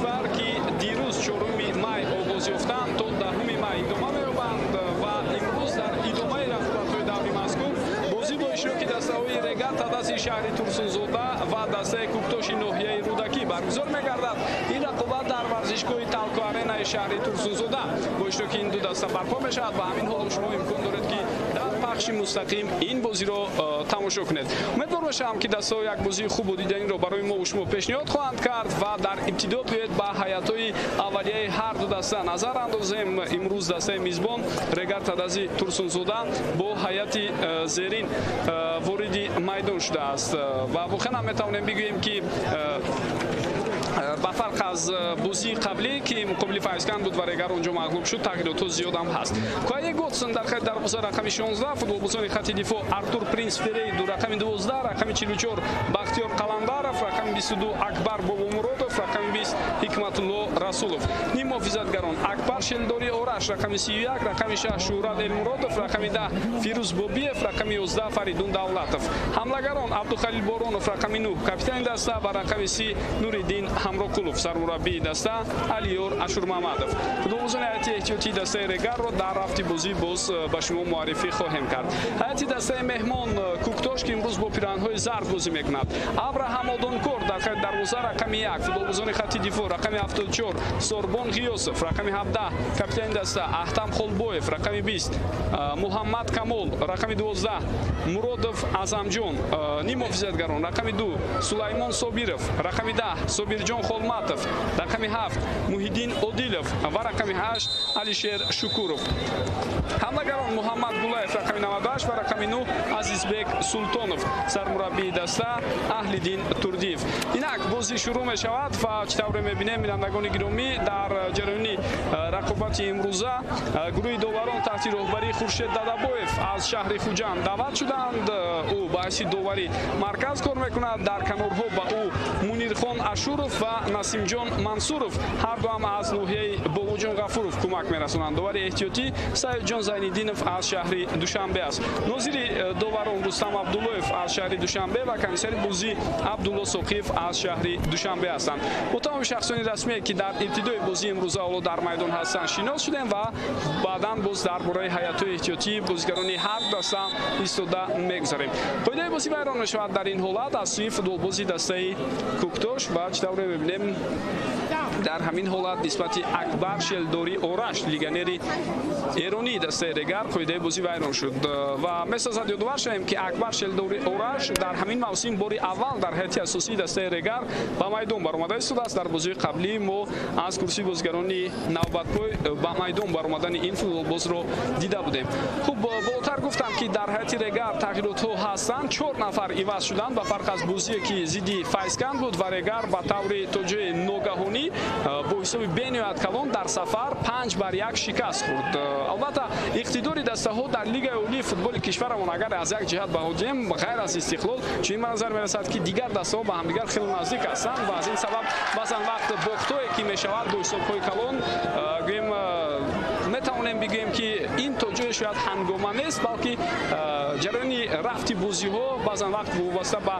کشور که دیروز 4 مای آغاز یافتند تا 10 مای ادامه می‌یابند و امروز در ادامه رقابت‌های دوری مذکور بازی با اشتراک دسته‌های رگاتا دست شهر ترسونزاده و دسته کوکتوش ناحیه رودکی برگزار می‌گردد. این رقابت در ورزشگاه تالکو آرنا شهر ترسونزاده با اشتراک این دو دسته برپا می‌شود و همین حال شما امکان دارد که در پخش مستقیم این بازی را تماشا کنید. امیدوار باشم که دسته‌ها یک بازی خوب و دیدنی را برای ما و شما پیشنهاد خواهند کرد و در ابتدا بیایید به هیئت‌های اولیه هر دو دسته نظر اندازیم. امروز دسته میزبان رگاتا دست ترسونزاده با هیئت زیرین وارد میدان شده است و واقعا میتوانیم بگوییم که با فرق از بازی قبلی که مقابل فایزکند بود و رگر اونجا مغلوب شد تغییرات زیاد هم هست. کای گوتسون در خط دروازه رقم 16 فوتبالبازان خط دفاع ارتور پرینس فری دو رقم 12 رقم 44 بختیار قلندرов رقم 22 اکبر بابامرودов رقم 20 حکمت الله رسولов نیم محافظتگران اکبر شلداری آرش رقم 31 رقم 6 شوراد المرادov رقم 10 فیروز بوبیف رقم 11 فریدون دولتов حملهگران عبدالخلیل بارونов رقم 9 کاپیتان دسته و رقم 30 نوریدین همراکولов سرمربی دسته علیور اشورمحمدov فوتبالبازان هیئت احتیاطی دسته رگر را در هفته بازی باز به شما معرفی خواهیم کرد. هیئت دسته مهمان کوکتوش که امروز با پیراهن‌های زرد بازی میکند. ابراهام آدونکور در خط دروازه رقم 1 فوتبالبازان خط دفاع رقم 74 سوربون غیوسов رقم 17 کاپیتان دسته احتم خولبویف رقم 20 محمد کمال رقم 12 مرودов азамҷон ним محافظتگران رقم 2 سلیمان صابیرов رقم 10 صابرجان خولمатов رقم 7 محیدین عادلов و رقم 8 алишер шукуров حملهگران محمد گулаев رقم 98 و رقم 9 عزیزبек султонов سرمربی دسته اهلدین تردیев. اینک بازی شروع می شود و چطور میبینیم بینندگان گرامی در جریان رقابت امروزه گروه داوران تحت رهبری خورشید دادابویف از شهر خوجند دعوت شدند. او با حیث داوری مرکز کار میکند. در کنارها با او منیرخان اشورов و نسیم جان منصورов هر دو هم از ناحیه باباجان غفورов کمک میرسونند. داور احتیاطی سعید جان زینالدینov از شهر دوشنبه است. ناظر داوران رستم عبداللهov از شهر دوشنبه و کمیسر بازی عبدالله ساقیف از شهر دوشنبه هستند. با تمام شخصیت رسمی که در ابتدای بازی امروز حالا در میدان هستند شناس شدیم و بعداً باز درباره هیئت احتیاطی بازیگران هر دسته ایستاده میگذاریم. قاعده بازی بیان میشود در این حالت از سوی فوتبالبازی دسته کوکتوش و چطور میبینیم در همین حالت نسبت اکبر شلداری آرش لیگنری ایرانی دسته رگر قاعده بازی بیان شد و مثل زد یادآور شویم که اکبر شلداری آرش در همین موسم باری اول در هیئت اساسی دسته رگر به میدان برآمده است. در بازی قبلی ما از کرسی بازیگران نوبتگوی به میدان برآمدن این فوتبالباز رو دیده بودیم. خوب بالاتر گفتم که در هیئت رگر تغییرات ها هستند. 4 نفر عوض شدند به فرق از بازی که ضد فایزکند بود و رگر به طور توجیه ناگهانی با حساب بنیاد کلان در سفر 5-1 شکست خورد. البته اقتدار دسته ها در لیگ عالی فوتبال کشورمان اگر از یک جهت بهادیم غیر از استقلال چون به نظر میرسد که دیگر دسته ها به هم دیگر خیلی نزدیک هستند و از این سبب بعضا وقت باختایی که میشود با حساب های کلان گویم میتوانیم بگوییم که این توجیه شاید هنگامه نیست بلکه جریان رفت بازی ها بعضا وقت وابسته به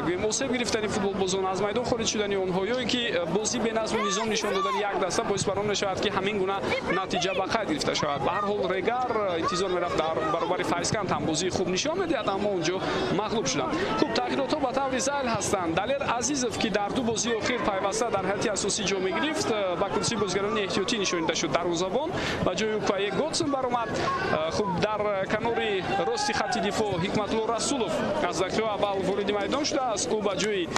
گویم آسیب گرفتن فوتبالبازان از میدان خارج شدن اونهایی که بازی به نظم و نظام نشان دادن یک دسته باعث بر آن میشود که همین گونه نتیجه به خط گرفته شود. به هر حال رگر انتظار میرفت در برابر فایزکند هم بازی خوب نشان میدهد اما اونجا مغلوب شدند. خوب تغییرات ها به طور ذیل هستند. دلیر عزیزov که در دو بازی اخیر پیوسته در هیئت اساسی جا گرفت با کرسی بازیگران احتیاطی نشانیده شد. دروازه‌بان و جای کای گوتسون برآمد. خوب در کنار راست خط دفاع حکمت الله رسولov از دقیقه اول وارد میدان شده است. او با جای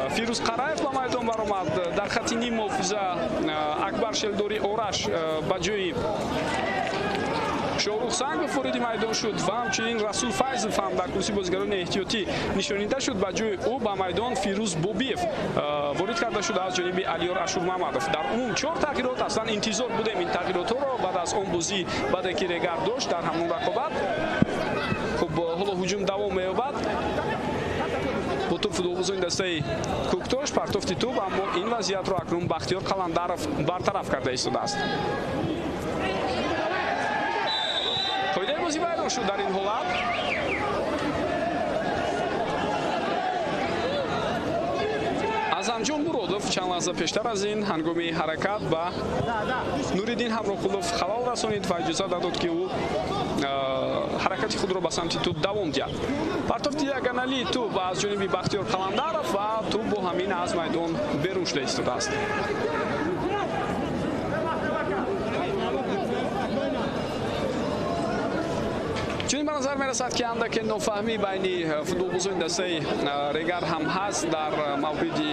فیروز قرایف به میدان برآمد. در خط نیم محافظه اکبر شلداری آرش با جای شاروخ سنگ وارد میدان شد و همچنین رسول فیضov هم در کرسی بازیگران احتیاطی نشانیده شد. با جای او به میدان فیروز بوبیف وارد کرده شد از جانب علیور اشورمحمدov. در عموم 4 تغییرات اصلا انتظار بودیم این تغییرات را بعد از اون بازی بعد که رگر داشت در همون رقابت. خب حالا هجوم دوام می‌یابد با تو فوتبالبازان دسته کوکتوش پرتافت توپ اما این وضعیت را اکنون بختیار قلندرов برطرف کرده ایستاده است. قاعده بازی بیان شد در این حالت. Азамҷон Муродов чанд лаҳза пештар аз ин ҳангоми ҳаракат ба Нуриддин Ҳамроқулов халал расонид ва иҷоза дод ки ӯ ҳаракати худро ба самти тӯб давом диҳад. Партофти яганалии тӯб аз ҷониби Бахтиёр Қаландаров ва тӯб бо ҳамин аз майдон берун шуда истодааст. чунин ба назар мерасад ки андаке нофаҳмӣ байни футболбозони дастаи Регар ҳам ҳаст дар мавриди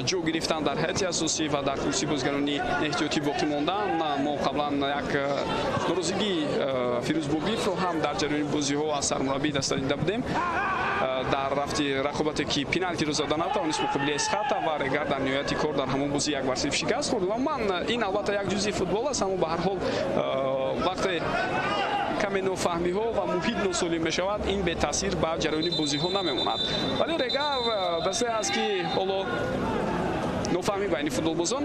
ҷо гирифтан дар ҳайати асосӣ ва дар курсии бозигарони эҳтиётӣ боқӣ мондан. Мо қаблан як норозигии Фирӯз Богиевро ҳам дар ҷараёни бозиҳо аз сармураббии даста дида будем. дар рафти рақобате ки пеналтиро зада натавонист муқобилаи Схата ва Регар дар ниҳояти кор дар ҳамон бозӣ 1-0 шикаст хӯрд. Ва ман ин албатта як ҷузъи футбол аст, аммо ба ҳар ҳол вақте каме нофаҳмиҳо ва муҳит носолим мешавад, ин бетаъсир ба ҷараёни бозиҳо намемонад. Вале Регар дасте аст ки ҳоло нофаҳмӣ байни футболбозон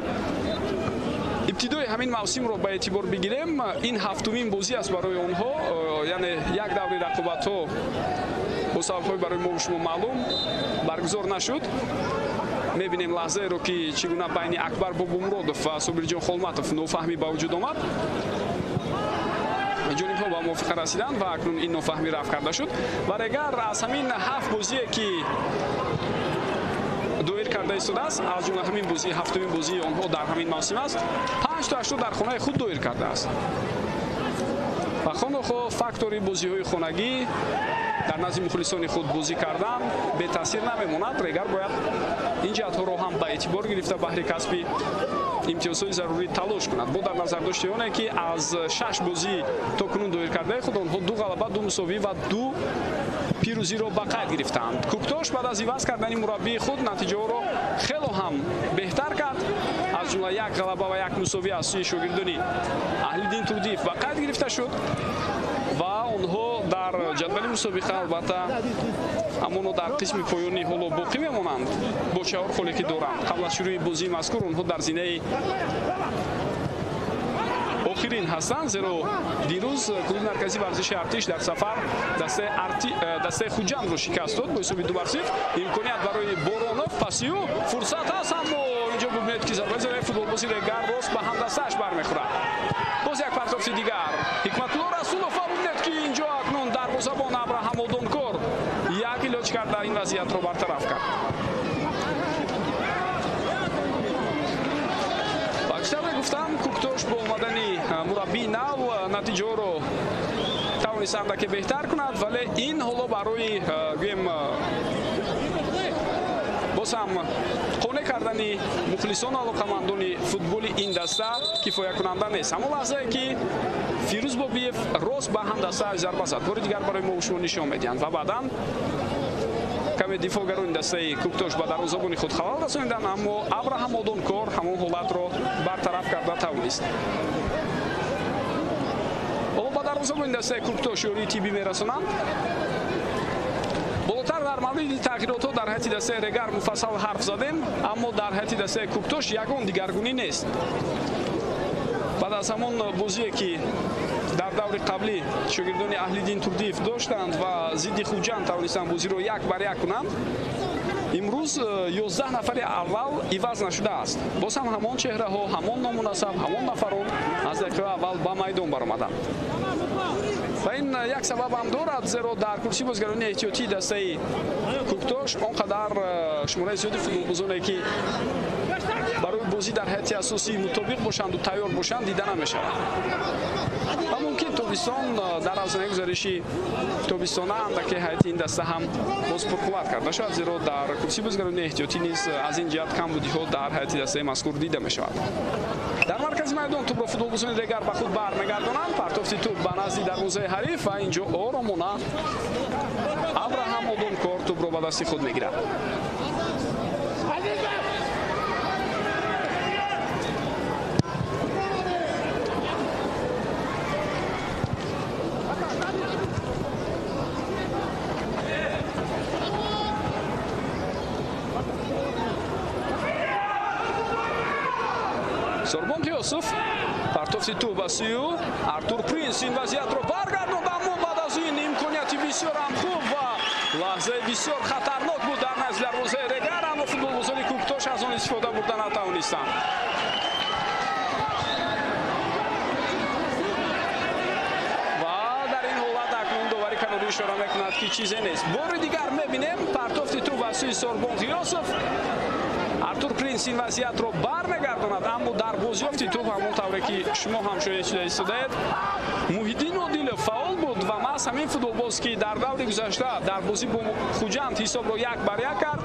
ибтидои ҳамин мавсимро ба эътибор бигирем. Ин ҳафтумин бозӣ аст барои онҳо, яъне як даври рақобатҳо бо сабабҳои барои мо шумо маълум баргузор нашуд. мебинем лаҳзаеро ки чӣ гуна байни Акбар Бобомуродов ва Собирҷон Холматов нофаҳмӣ ба вуҷуд омад. ҷонибҳо ба мувофиқа расиданд ва акнун ин нофаҳмӣ рафт карда шуд. Ва Регар аз ҳамин 7 бозие ки доир карда истодааст, аз ҷумла ҳамин бозии ҳафтумин бозии онҳо дар ҳамин мавсим аст, 5 таашро дар хонаи худ доир кардааст. ва хонохо фактори бозиҳои хонагӣ дар назди мухлисони худ бозӣ кардан бетаъсир намемонад. Регар бояд ин ҷиҳатҳоро ҳам ба эътибор гирифта баҳри касби имтиёзҳои зарурӣ талош кунад. Бо дар назар дошти оне ки аз 6 бозӣ то кунун доир кардаи худ онҳо 2 ғалаба, 2 мусовӣ ва 2 пирӯзиро ба қайд гирифтаанд. Куктош баъд аз иваз кардани мураббии худ натиҷаҳоро хело ҳам беҳтар кард. аз ҷумла 1 ғалаба ва 1 мусовӣ аз сӯи шогирдони Аҳлиддин Турдиев ба қайд гирифта шуд ва онҳо дар ҷадвали мусобиқа албатта амоно дар қисми поёнӣ ҳоло боқӣ мемонанд бо 4 холе ки доранд. қабл аз шурӯи бозии мазкур онҳо дар зинаи охирин ҳастанд, зеро дирӯз клуби марказии варзиши Артиш дар сафар дастаи Хуҷандро шикаст дод бо ҳисоби 2-0. имконият барои Боронов, пасию фурсат аст, аммо инҷо бубинед ки зарбаи задаи футболбози Регар рост ба ҳамдастааш бармехӯрад. боз як партофти дигар Ҳикматулло Расулов ва бубинед ки инҷо акнун дарвозабон Абраҳам Одонкор як илоҷ карда ин вазъиятро бартараф кард. гуфтам Куктош бо омадани мураббии нав натиҷаҳоро тавонист андаке беҳтар кунад, вале ин ҳоло барои гӯем боз ҳам қонеъ кардани мухлисону алоқамандони футболи ин даста кифоякунанда нест. ҳамон лаҳзае ки Фирӯз Бобиев рост ба ҳамдастааш зарба зад, бори дигар барои мо шумо нишон медиҳанд ва баъдан каме дифоъгарони дастаи Куктош ба дарвозабони худ халал расониданд, аммо Абраҳам Одонкор ҳамон ҳолатро бартараф карда тавонист. ҳоло ба дарвозабони дастаи Куктош ёрии тиббӣ мерасонанд. болотар дар мавриди тағйиротҳо дар ҳайати дастаи Регар муфассал ҳарф задем, аммо дар ҳайати дастаи Куктош ягон дигаргунӣ нест. баъд аз ҳамон бозие ки дар даври қаблӣ шогирдони Аҳлиддин Турдиев доштанд ва зидди Хуҷанд тавонистанд бозиро 1-1 кунанд, имрӯз 11 нафари аввал иваз нашудааст. боз ҳам ҳамон чеҳраҳо, ҳамон номунасаб, ҳамон нафарон аз дақиқаи аввал ба майдон баромаданд. ва ин як сабаб ҳам дорад, зеро дар курсии бозигарони эҳтиётии дастаи Куктош он қадар шумораи зиёди футболбозоне ки барои бозӣ дар ҳайати асосӣ мутобиқ бошанду тайёр бошанд дида намешавад. ва мумкин тобистон дар авзанаи гузариши тобистона андаке ҳайати ин даста ҳам боз пурқувват карда шавад, зеро дар курсии бозигарони эҳтиётӣ низ аз ин ҷиҳат камбудиҳо дар ҳайати дастаи мазкур дида мешавад. дар маркази майдон тӯбро футболбозони Регар ба худ бармегардонанд. партофти тӯб ба назди дарвозаи ҳариф ва инҷо оромона Абраҳам Одонкор тӯбро ба дасти худ мегирад. Сорбон Қиёсов партофти тӯб ба сӯи Артур Принс ин вазъиятро баргардонд, аммо баъд аз ин имконияти бисёр ҳам хуб ва лаҳзаи бисёр хатарнок буд дар назди дарвозаи Регар, аммо футболбозони Куктош از آن استفاده بردن نتوانستند. اشاره میکند که چیزی نیست. بار دیگر میبینیم پرتافت تو و سوی سوربون غیاسف ارتور پرینس این وضعیت رو برمیگرداند، اما در بازیافت توپ همون طوری که شما هم شاید دیدید محیدین عادل فعال بود و محض همین فوتبالباز که در دور گذشته در بازی با خوجند حساب رو 1-1 کرد،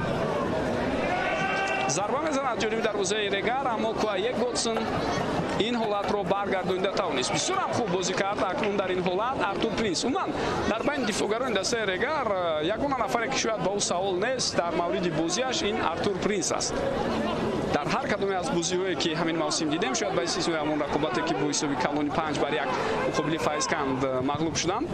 ضربه میزند جانب دروازه رگر، اما یک گودسون این حالت رو برگردانده توانست. بسیار هم خوب بازی کرد اکنون در این حالت ارتور پرینس. عموما در بین دفاعگران دسته رگر یگانه نفری که شاید با او سوال نیست در مورد بازیش این ارتور پرینس است. در هر کدام از بازی‌هایی که همین موسم دیدیم شاید با استثنای همون رقابتی که با حساب کلونی 5-1 مقابل فایزکند مغلوب شدند،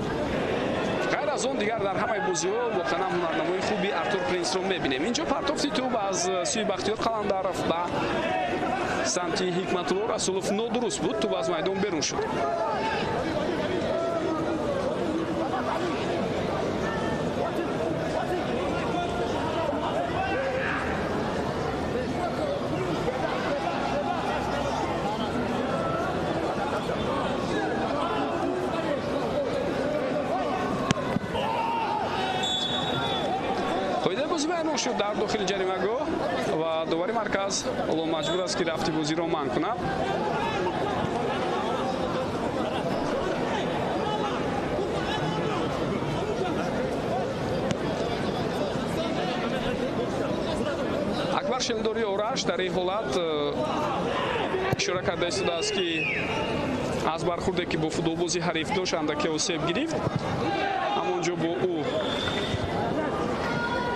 غیر از اون دیگر در همه بازی‌ها واقعا هنرنمای خوبی ارتور پرینس رو می‌بینیم. اینجا پرتافت توپ از سوی بختیار قلندرов با سمتی حکمت‌الله رسولов نادرست بود، توپ از میدان بیرون شد. شد در داخل جریمه‌گاه و دوباره مرکز الان مجبور است که رفتی بازی را منع کند. اکبر شلداری اورش در این حالت اشاره کرده است که از برخوردی که با فوتبالبازی حریف داشت اندکی آسیب گرفت، همونجا با او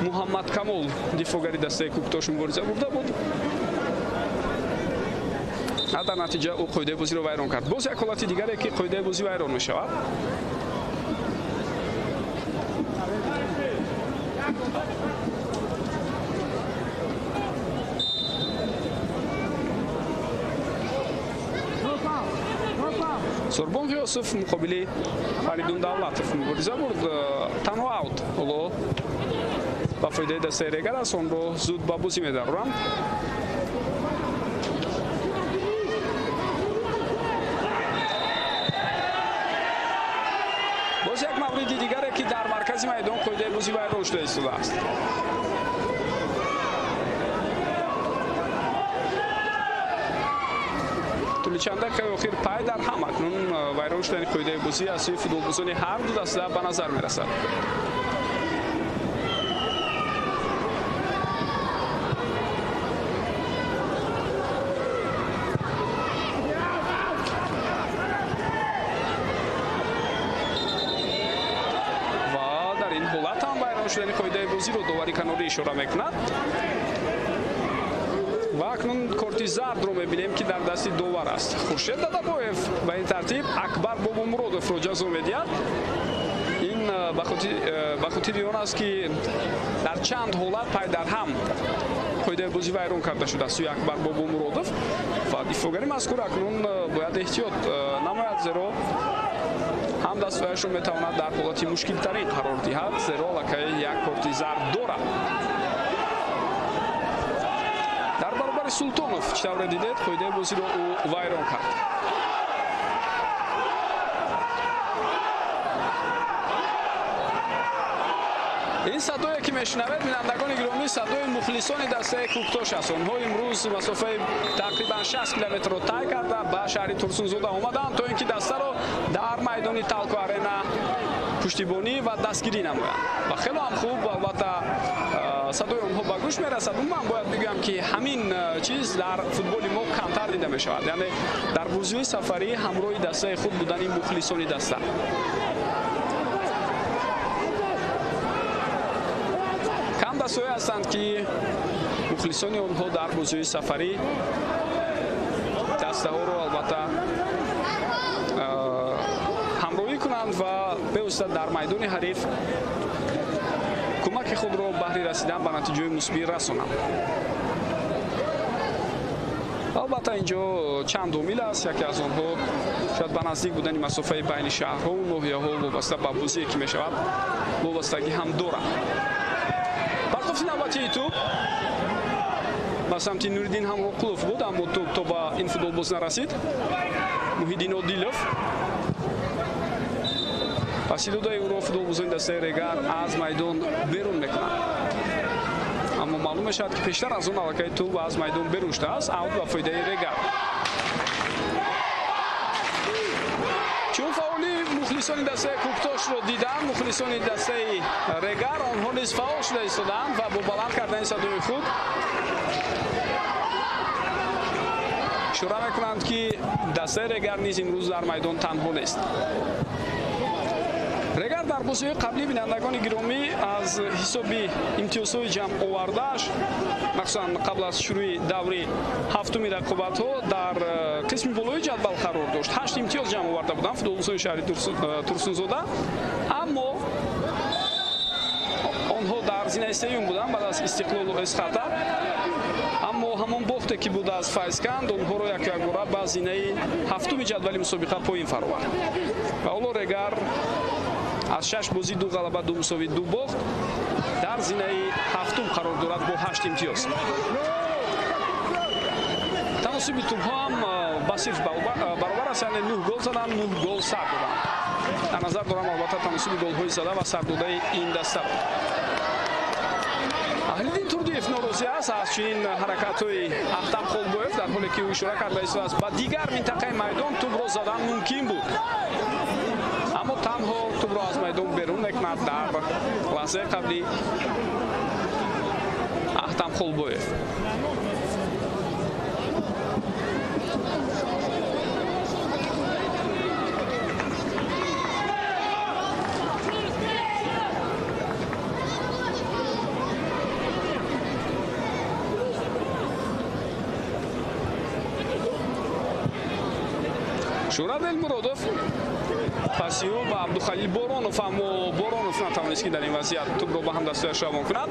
محمد کمال دفاعگری دسته کوکتاش مبارزه برده بود. در نتیجه او قاعده بازی رو ویران کرد. باز یک حالت دیگری که قاعده بازی ویران می شود. سوربون غیاسف مقابل فریدون دولتов مبارزه برد. تنها اوت با فایده دسته رگر است، آن رو زود با بازی می‌دارند. باز یک مورد دیگری که در مرکز میدان قاعده بازی ویران شده است. طول چند دقیقه اخیر پای در هم اکنون ویران شدن قاعده بازی از سوی فوتبالبازان هر دو دسته به نظر می‌رسد. شدن قاعده بازی رو دوباره کناری اشاره میکند و اکنون کارت زرد رو میبینیم که در دست داور است. خورشید دادابویف به این ترتیب اکبر بابامرودov رو جزا میدهد. این به خاطر آن است که در چند حالت پای در هم قاعده بازی ویران کرده شده سوی اکبر بابامرودov و دفاعگری مذکور اکنون باید احتیاط نماید، زیرا هم دستایش رو میتواند در حالت مشکل ترین قرار دهد، زیرا لکه یک کارت زرد دارد. در برابر سلطانوف چطور دیدید قاعده بازی رو او ویران کرد. این صدایی که میشنوید بینندگان گرامی صدای مخلصان دسته کوکتاش است. آنها امروز مسافه تقریبا 60 کیلومتر رو طی کرده به شهر ترسونزاده آمدند تا اینکه دسته رو در میدان تالکو آرینا پشتیبانی و دستگیری نمایند و خیلی هم خوب البته صدای آنها به گوش میرسد. من باید بگم که همین چیز در فوتبال ما کمتر دیده می شود، یعنی در بازی سفری همراه دسته خود بودن این مخلصان دسته. دستایی هستند که مخلصان آنها در بازی سفری دسته ها رو البته همراهی کنند و پیوسته در میدان حریف کمک خود را بهره رسیدن به نتیجه مثبت رسانند. البته اینجا چند میل است، یکی از آنها شاید به نزدیک بودن مسافه بین شهرها و ناحیه‌ها وابسته به بازی که می شود وابستگی هم دارد. نوبتی توپ ба самти Нуриддин Ҳамроқулов буд, аммо топ то ба ин футболбоз нарасид. Муҳиддин Одилов паси додаи ӯро футболбозони дастаи Регар аз майдон берун мекунанд. Аммо маълум мешавад ки пештар аз он аллакай тӯб аз майдон берун шудааст. Аут ба фоидаи Регар. чун фаъоли мухлисони дастаи Куктошро диданд, мухлисони дастаи Регар онҳо низ фаъол шуда истоданд ва бо баланд кардани садои худ шура мекунанд ки дастаи Регар низ имрӯз дар майдон танҳо нест. Регар дар бозиҳои қаблӣ бинандагони гиромӣ аз ҳисоби имтиёзҳои ҷамъовардааш махсусан қабл аз шурӯи даври ҳафтуми рақобатҳо дар қисми болои ҷадвал қарор дошт. 8 имтиёз ҷамъ оварда буданд футболбозони шаҳри Турсунзода, аммо онҳо дар зинаи сеюм буданд баъд аз Истиқлолу Эсхата. аммо ҳамон бохте ки буд аз Файзканд онҳоро якбора ба зинаи ҳафтуми ҷадвали мусобиқа поин фаровард. ва ҳоло Регар аз 6 бозӣ 2 ғалаба 2 мусови 2 бохт дар зинаи ҳафтум қарор дорад бо 8 имтиёз. таносиби тӯбҳо ҳам ба сифр баробар аст, яъне 9 гол задан, 9 гол сар доданд. дар назар дорам албатта таносиби голҳои зада ва сардодаи ин даста. Аҳлиддин Турдиев норозӣ аст аз чунин ҳаракатҳои Ахтам Холбоев, дар ҳоле ки ӯ ишора карда истодааст ба дигар минтақаи майдон тӯбро задан мумкин буд, аммо танҳо тӯбро аз майдон берун мекунад дар лаҳзаи қаблӣ Ахтам Холбоев. Шурат Элмуродов пасиҳо ба Абдухалил Боронов, аммо Боронов натавонист ки дар ин вазъият тӯбро ба ҳамдастояш равон кунад.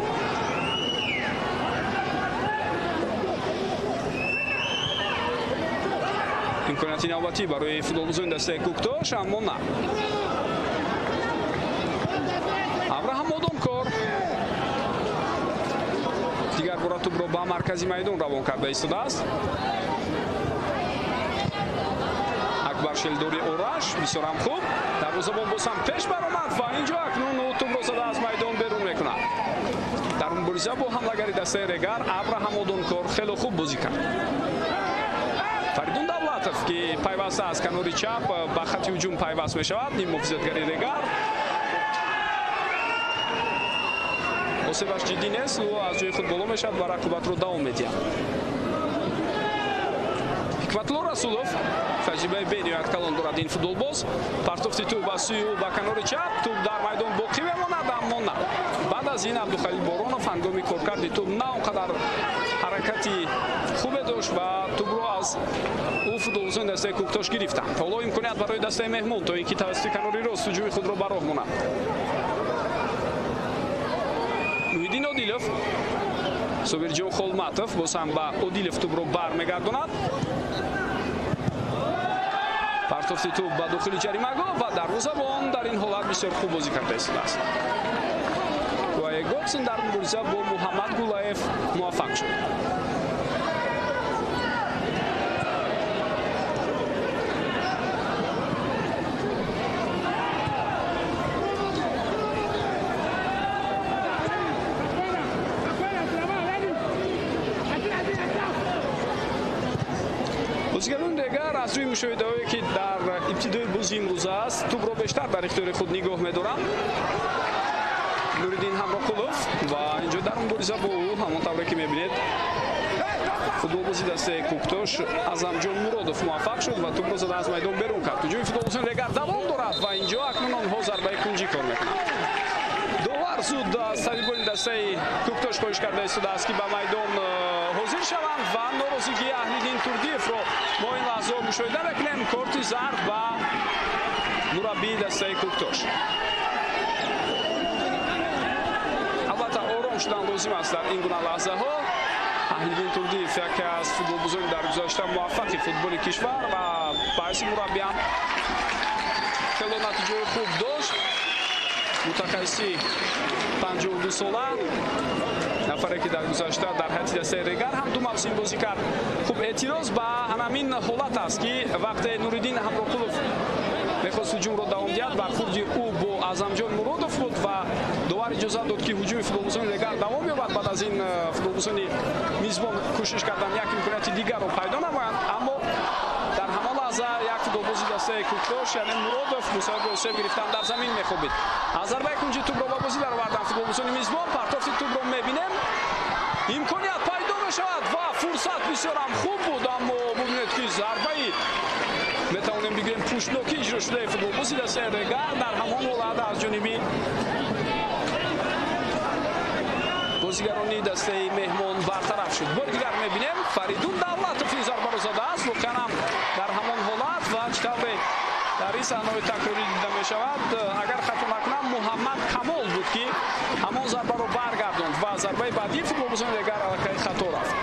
имконияти навбатӣ барои футболбозони дастаи Куктош, аммо на. Авраҳам Одомкор дигар бора тӯбро ба маркази майдон равон карда истодааст. Акбаршелдори Ораш бисёрам хуб, дарвозабон боз ҳам пеш баромад ва инҷо акнун ӯ тӯбро зада аз майдон берун мекунад. дар мубориза бо ҳамлагари дастаи Регар Авраҳам Одомкор хеле хуб бозӣ кард. Фаридун Давлатов ки пайваста аз канори чап ба хати ҳуҷум пайваст мешавад, ин муҳофизатгари Регар. осебаш ҷиддӣ нест, ӯ аз ҷои худ боло мешавад ва рақобатро давом медиҳад. Ҳикматулло Расулов таҷрибаи бениҳоят калон дорад ин футболбоз. партофти тӯб ба сӯи ӯ ба канори чап, тӯб дар майдон боқӣ мемонад, аммо на. баъд аз ин Абдухалил Боронов ҳангоми коркарди тӯб на он қадар ҳаракати хубе дошт ва тӯбро аз ӯ футболбозони дастаи Куктош гирифтанд. ҳоло имконият барои дастаи меҳмон то ин ки тавассути канори рост ҳуҷуми худро ба роҳ монад. Муҳиддин Одилов, Собирҷон Холматов боз ҳам ба Одилов тӯбро бармегардонад. партофти тӯб ба дохили ҷаримагоҳ ва дарвозабон дар ин ҳолат бисёр хуб бозӣ карда истодааст. Гуае Готсон дар мубориза бо Муҳаммад Гулаев муваффақ шуд. бозигарони Регар аз рӯи мушоҳидаҳое ки дар ибтидои бозӣ имрӯз аст тӯбро бештар дар ихтиёри худ нигоҳ медоранд. Нуриддин Ҳамроқулов ва инҷо дар мубориза бо ӯ ҳамон тавре ки мебинед футболбози дастаи Куктош Азамҷон Муродов муваффақ шуд ва тӯбро зада аз майдон берун кард. ҳуҷуми футболбозони Регар давом дорад ва инҷо акнун онҳо зарбаи кунҷӣ кор мекунанд. довар зуд аз тарибони дастаи Куктош хоҳиш карда истодааст ки ба майдон ҳозир шаванд ва норозигии Аҳлиддин Турдиевро мо ин лаҳзаҳо мушоҳида мекунем. корти зард ба мураббии дастаи Куктош. албатта ором шудан лозим аст дар ин гуна лаҳзаҳо. Аҳлиддин Турдиев яке аз футболбозони дар гузашта муваффақи футболи кишвар ва ба ҳайси мураббӣ ҳам хело натиҷаҳои хуб дошт. мутахассиси 52 сола нафаре ки дар гузашта дар ҳайати дастаи Регар ҳам ду мавсим бозӣ кард. хуб эътироз ба анамин ҳолат аст ки вақте Нуриддин Ҳамроқулов мехост ҳуҷумро давом диҳад, бархурди ӯ бо Аъзамҷон Муродов буд ва довар иҷозат дод ки ҳуҷуми футболбозони Регар давом ёбад. Баъд аз ин футболбозони мизбон кӯшиш карданд як имконияти дигарро пайдо намоянд, аммо дар ҳамон лаҳза як футболбози дастаи Куктош яъне Муродов мусоҳиб осеб гирифтан дар замин мехобид. Аз зарбаи кунҷи тӯбро ба бозӣ дароварданд футболбозони мизбон. Партофти тӯбро мебинем, имконият пайдо мешавад ва фурсат бисёрам хуб буд, аммо бубинед ки зарбаи метавонем бигӯем пӯшноки иҷро шудаи футболбози дастаи Регар дар ҳамон ҳолат аз ҷониби бозигарони дастаи меҳмон бартараф шуд. бори дигар мебинем Фаридун Давлатов ин зарбаро задааст, воқеан ҳам дар ҳамон ҳолат ва чӣ тавре дар ин саҳнаҳои такрорӣ дида мешавад. Агар хато накунам Муҳаммад Камол буд ки ҳамон зарбаро баргардонд ва зарбаи баъдии футболбозони Регар аллакай хато рафт.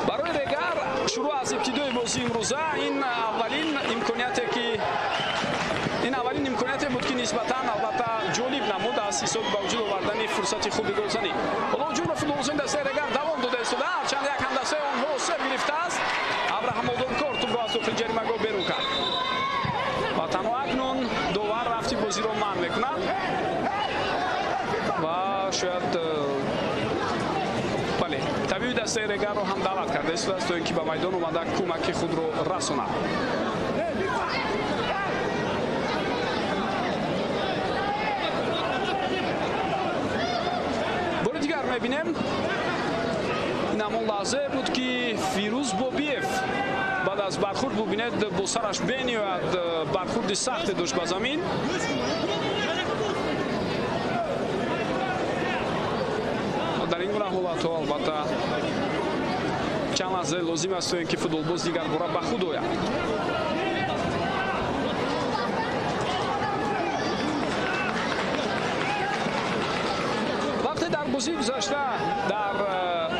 барои Регар шурӯъ аз ибтидои бозии имрӯза ин аввалин имконияте буд ки нисбатан албатта ҷолиб намуд аз ҳисоби ба вуҷуд овардани фурсати хуби голзанӣ. ҳоло ҳуҷумро футболбозони дастаи Регар давом дода истода, ҳарчанд як ҳамдастаи онҳо осеб гирифтааст. Абраҳам Одонкор тӯбро аз дохили ҷаримагоҳ берун кард ва танҳо акнун довар рафти бозиро манъ мекунад ва шояд бале табиби дастаи Регарро ҳам даъват карда истодааст то ин ки ба майдон омада кӯмаки худро расонад. мебинем ин ҳамон лаҳзае буд ки Фирӯз Бобиев баъд аз бархурд бубинед бо сараш бениёяд, бархурди сахте дошт ба замин. дар ин гуна ҳолатҳо албатта чанд лаҳза лозим аст то ин ки футболбоз дигар бора ба худ ояд. бозии гузашта дар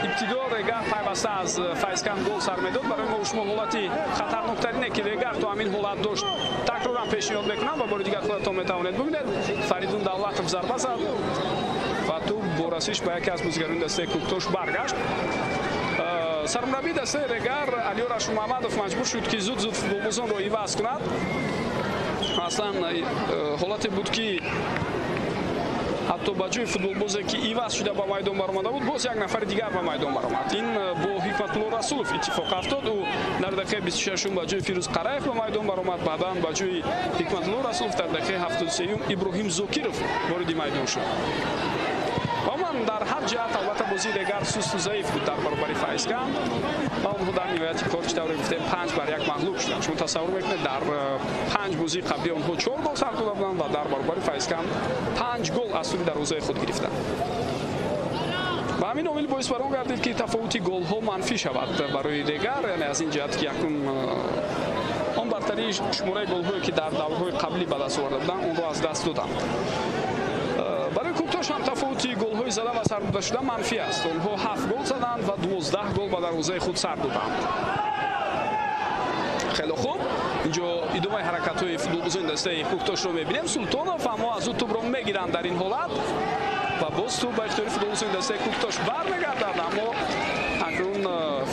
ибтидо Регар пайваста аз Файзкан гол сар медод. барои мо шумо ҳолати хатарноктарине ки Регар то ҳамин ҳолат дошт такроран пешниҳод мекунам ва бори дигар худатон метавонед бубинед. Фаридун Давлатов зарба зад ва ту бо расиш ба яке аз бозигарони дастаи Куктош баргашт. сармураббии дастаи Регар Алиёр Ашурмаҳмадов маҷбур шуд ки зуд футболбозонро иваз кунад. аслан ҳолате буд ки ҳатто ба ҷои футболбозе ки иваз шуда ба майдон баромада буд, боз як нафари дигар ба майдон баромад. ин бо Ҳикматулло Расулов иттифоқ афтод. ӯ дар дақиқаи 26 ба ҷои Фирӯз Қараев ба майдон баромад, баъдан ба ҷои Ҳикматулло Расулов дар дақиқаи 73 Иброҳим Зокиров вориди майдон шуд. умуман дар ҳар ҷиҳат албатта бозии Регар сусту заиф буд дар баробари Файзкан ва онҳо дар ниҳояти кор чӣ тавре гуфтем 5-1 мағлуб шуданд. шумо тасаввур мекунед дар 5 бозии қаблӣ онҳо 4 гол сар дода буданд ва дар баробари Файзкан 5 гол аз суди дарвозаи худ гирифтанд. ба ҳамин омил боис бар он гардид ки тафовути голҳо манфӣ шавад барои Регар, яъне аз ин ҷиҳат ки якун он бартарии шумораи голҳое ки дар даврҳои қаблӣ ба даст оварда буданд онро аз даст доданд. барои Куктош ҳам тафовути голҳои зада ва сардода шуда манфӣ аст. онҳо 7 гол заданд ва 12 гол ба дарвозаи худ сар доданд. хело хуб, инҷо идомаи ҳаракатҳои футболбозони дастаи Куктошро мебинем. Султонов аммо аз ӯ тӯбро мегиранд дар ин ҳолат ва боз тӯб ба ихтиёри футболбозони дастаи Куктош бармегардад, аммо акнун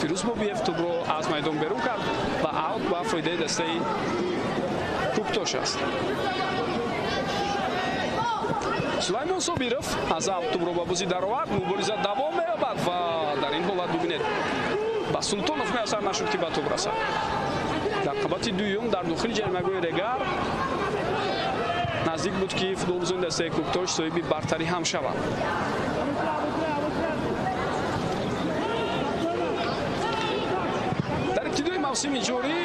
Фирӯз Бобиев тӯбро аз майдон берун кард ва аут ба фоидаи дастаи Куктош аст. Сулаймон Собиров аз аут тӯбро ба бозӣ даровард. мубориза давом меёбад ва дар ин ҳолат бибинед ба Султонов муяссар нашуд ки ба тӯб расад. дар қабати дуюм дар дохили ҷаримагоҳи Регар наздик буд ки футболбозони дастаи Куктош соҳиби бартарӣ ҳам шаванд. дар ибтидои мавсими ҷорӣ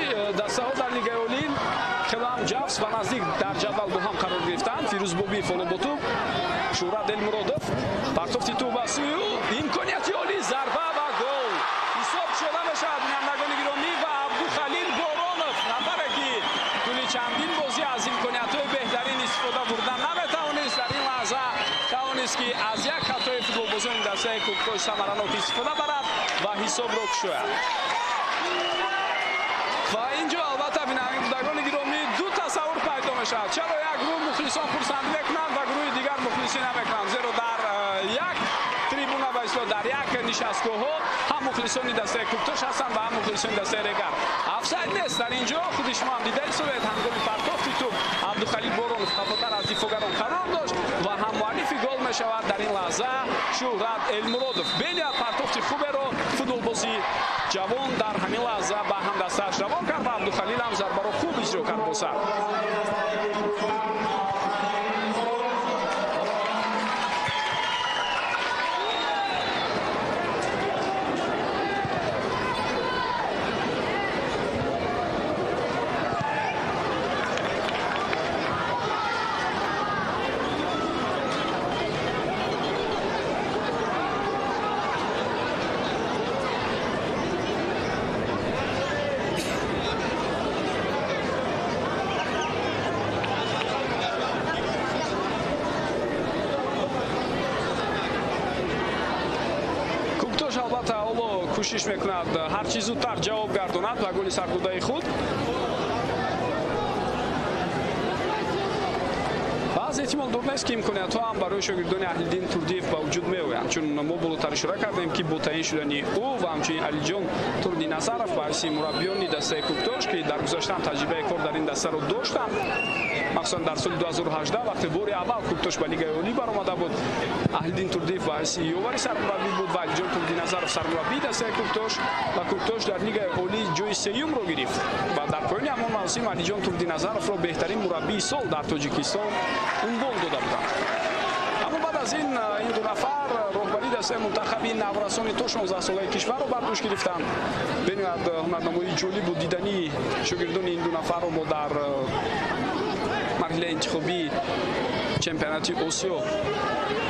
дастаҳо дар Лигаи Олӣ хелам ҷафс ва наздик дар ҷадвал бо ҳам қарор гирифтанд. Фирӯз Бобиев оно бо тӯб, Шӯҳрат Элмуродов партофти тӯб ба сӯи ӯ, имконияти олӣ, зарба ва гол. ҳисоб шода мешавад бинандагони гиромӣ ва Абдухалил Боронов, нафаре ки тӯли чандин бозӣ аз имкониятҳои беҳтарин истифода бурда наметавонист, дар ин лаҳза тавонист ки аз як хатои футболбозони дастаи Куктош самаранок истифода барад ва ҳисобро кушояд. ва инҷо албатта бинандагони гиромӣ ду тасаввур пайдо мешавад. Чаро як гурӯҳ мухлисон пурсанд мекунанд ва гурӯҳи дигар мухлисӣ намекунанд. Зеро дар як трибуна ва исло дар як нишастгоҳҳо ҳам мухлисони дастаи Куктош ҳастанд ва ҳам мухлисони дастаи Регар. Офсайд нест дар ин ҷо. худи шумо ҳам дида истодед ҳангоми партофти тӯб Абдухалил Боронов хафотар аз дифоъгарон қарор дошт ва ҳам муаллифи гол мешавад дар ин лаҳза Шӯҳрат Элмуродов. Беяд партофти хуберо футболбози ҷавон дар ҳамин лаҳза ба ҳамдастааш равон кард ва Абдухалил ҳам зарбаро хуб иҷро кард бо сар. албатта ҳоло кӯшиш мекунад ҳарчи зудтар ҷавоб гардонад ба голи сардодаи худ. баъз эҳтимол дур нест ки имкониятҳо ҳам барои шогирдони Аҳлиддин Турдиев ба вуҷуд меоянд, чун мо болотар ишора кардем ки бо таъин шудани ӯ ва ҳамчунин Алиҷон Турдиназаров ба ҳайси мураббиёни дастаи Куктош ки дар гузаштаам таҷрибаи кор дар ин дастаро доштанд, махсусан дар соли 2018 вақте бори аввал Куктош ба Лигаи Олӣ баромада буд, Аҳлиддин Турдиев ба ҳайси ёвари сармураббӣ буд ва Алиҷон Турдиназаров сармураббии дастаи Куктош ва Куктош дар Лигаи Олӣ ҷои сеюмро гирифт ва дар поёни ҳамон мавсим Алиҷон Турдиназаровро беҳтарин мураббии сол дар Тоҷикистон унвон дода буданд. аммо баъд аз ин ду нафар роҳбари дастаи мунтахаби наврасони то 16 солаи кишварро бар дӯш гирифтанд. бинад ҳунарнамоии ҷолибу дидании шогирдони ин ду нафарро мо дар марҳилаи интихобии чемпионати Осиё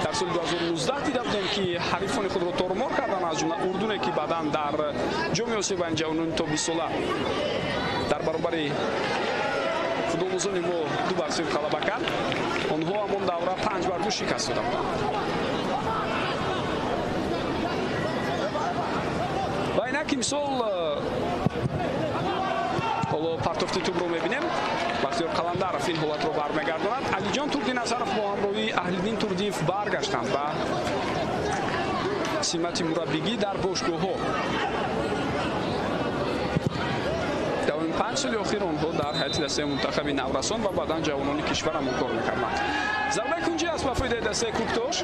дар соли 2019 дида будем ки ҳарифони худро торумор карданд, аз ҷумла Урдуне ки баъдан дар ҷоми Осиё байни ҷавонони то 20 сола дар баробари футболбозони мо 2-0 ғалаба кард. онҳо ҳамон давра 5-2 шикаст дода буданд. ва инак имсол ҳоло партофти тӯбро мебинем. бахтиёр Қаландаров ин ҳолатро бармегардонад. Алиҷон Турдиназаров бо ҳамроҳии Аҳлиддин Турдиев баргаштанд ба симати мураббигӣ дар бошгоҳҳо. 5 соли охир онҳо дар ҳайати дастаи мунтахаби наврасон ва баъдан ҷавонони кишвар ҳамон кор мекарданд. зарбаи кунҷи аст ба фоидаи дастаи Куктош.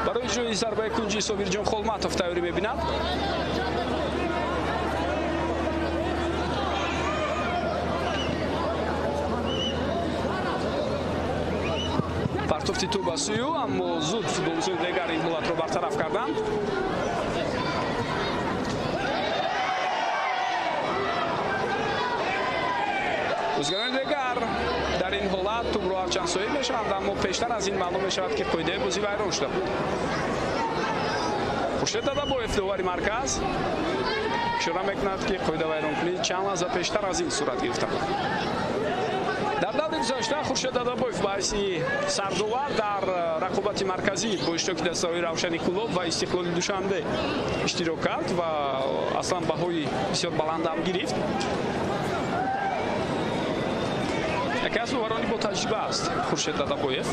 барои иҷрои зарбаи кунҷи Собирҷон Холматов тайёрӣ мебинад. партофти тӯб ба сӯи ӯ, аммо зуд футболбозони дигар ин ҳолатро бартараф карданд. бозигарони дигар дар ин ҳолат тӯбро ҳарчанд соҳиб мешаванд, аммо пештар аз ин маълум мешавад ки қоидаи бозӣ вайрон шуда буд. Хуршед Дадабоев довари марказ ишора мекунад ки қоида вайронкунӣ чанд лаҳза пештар аз ин сурат гирифта буд. дар даври гузашта Хуршед Дадабоев ба ҳайси сардовар дар рақобати марказӣ бо иштироки дастаҳои Равшани Кулоб ва Истиқлоли Душанбе иштирок кард ва аслан баҳои бисёр баландам гирифт. яке аз оварони бо таҷриба аст Хуршед Дадабоев.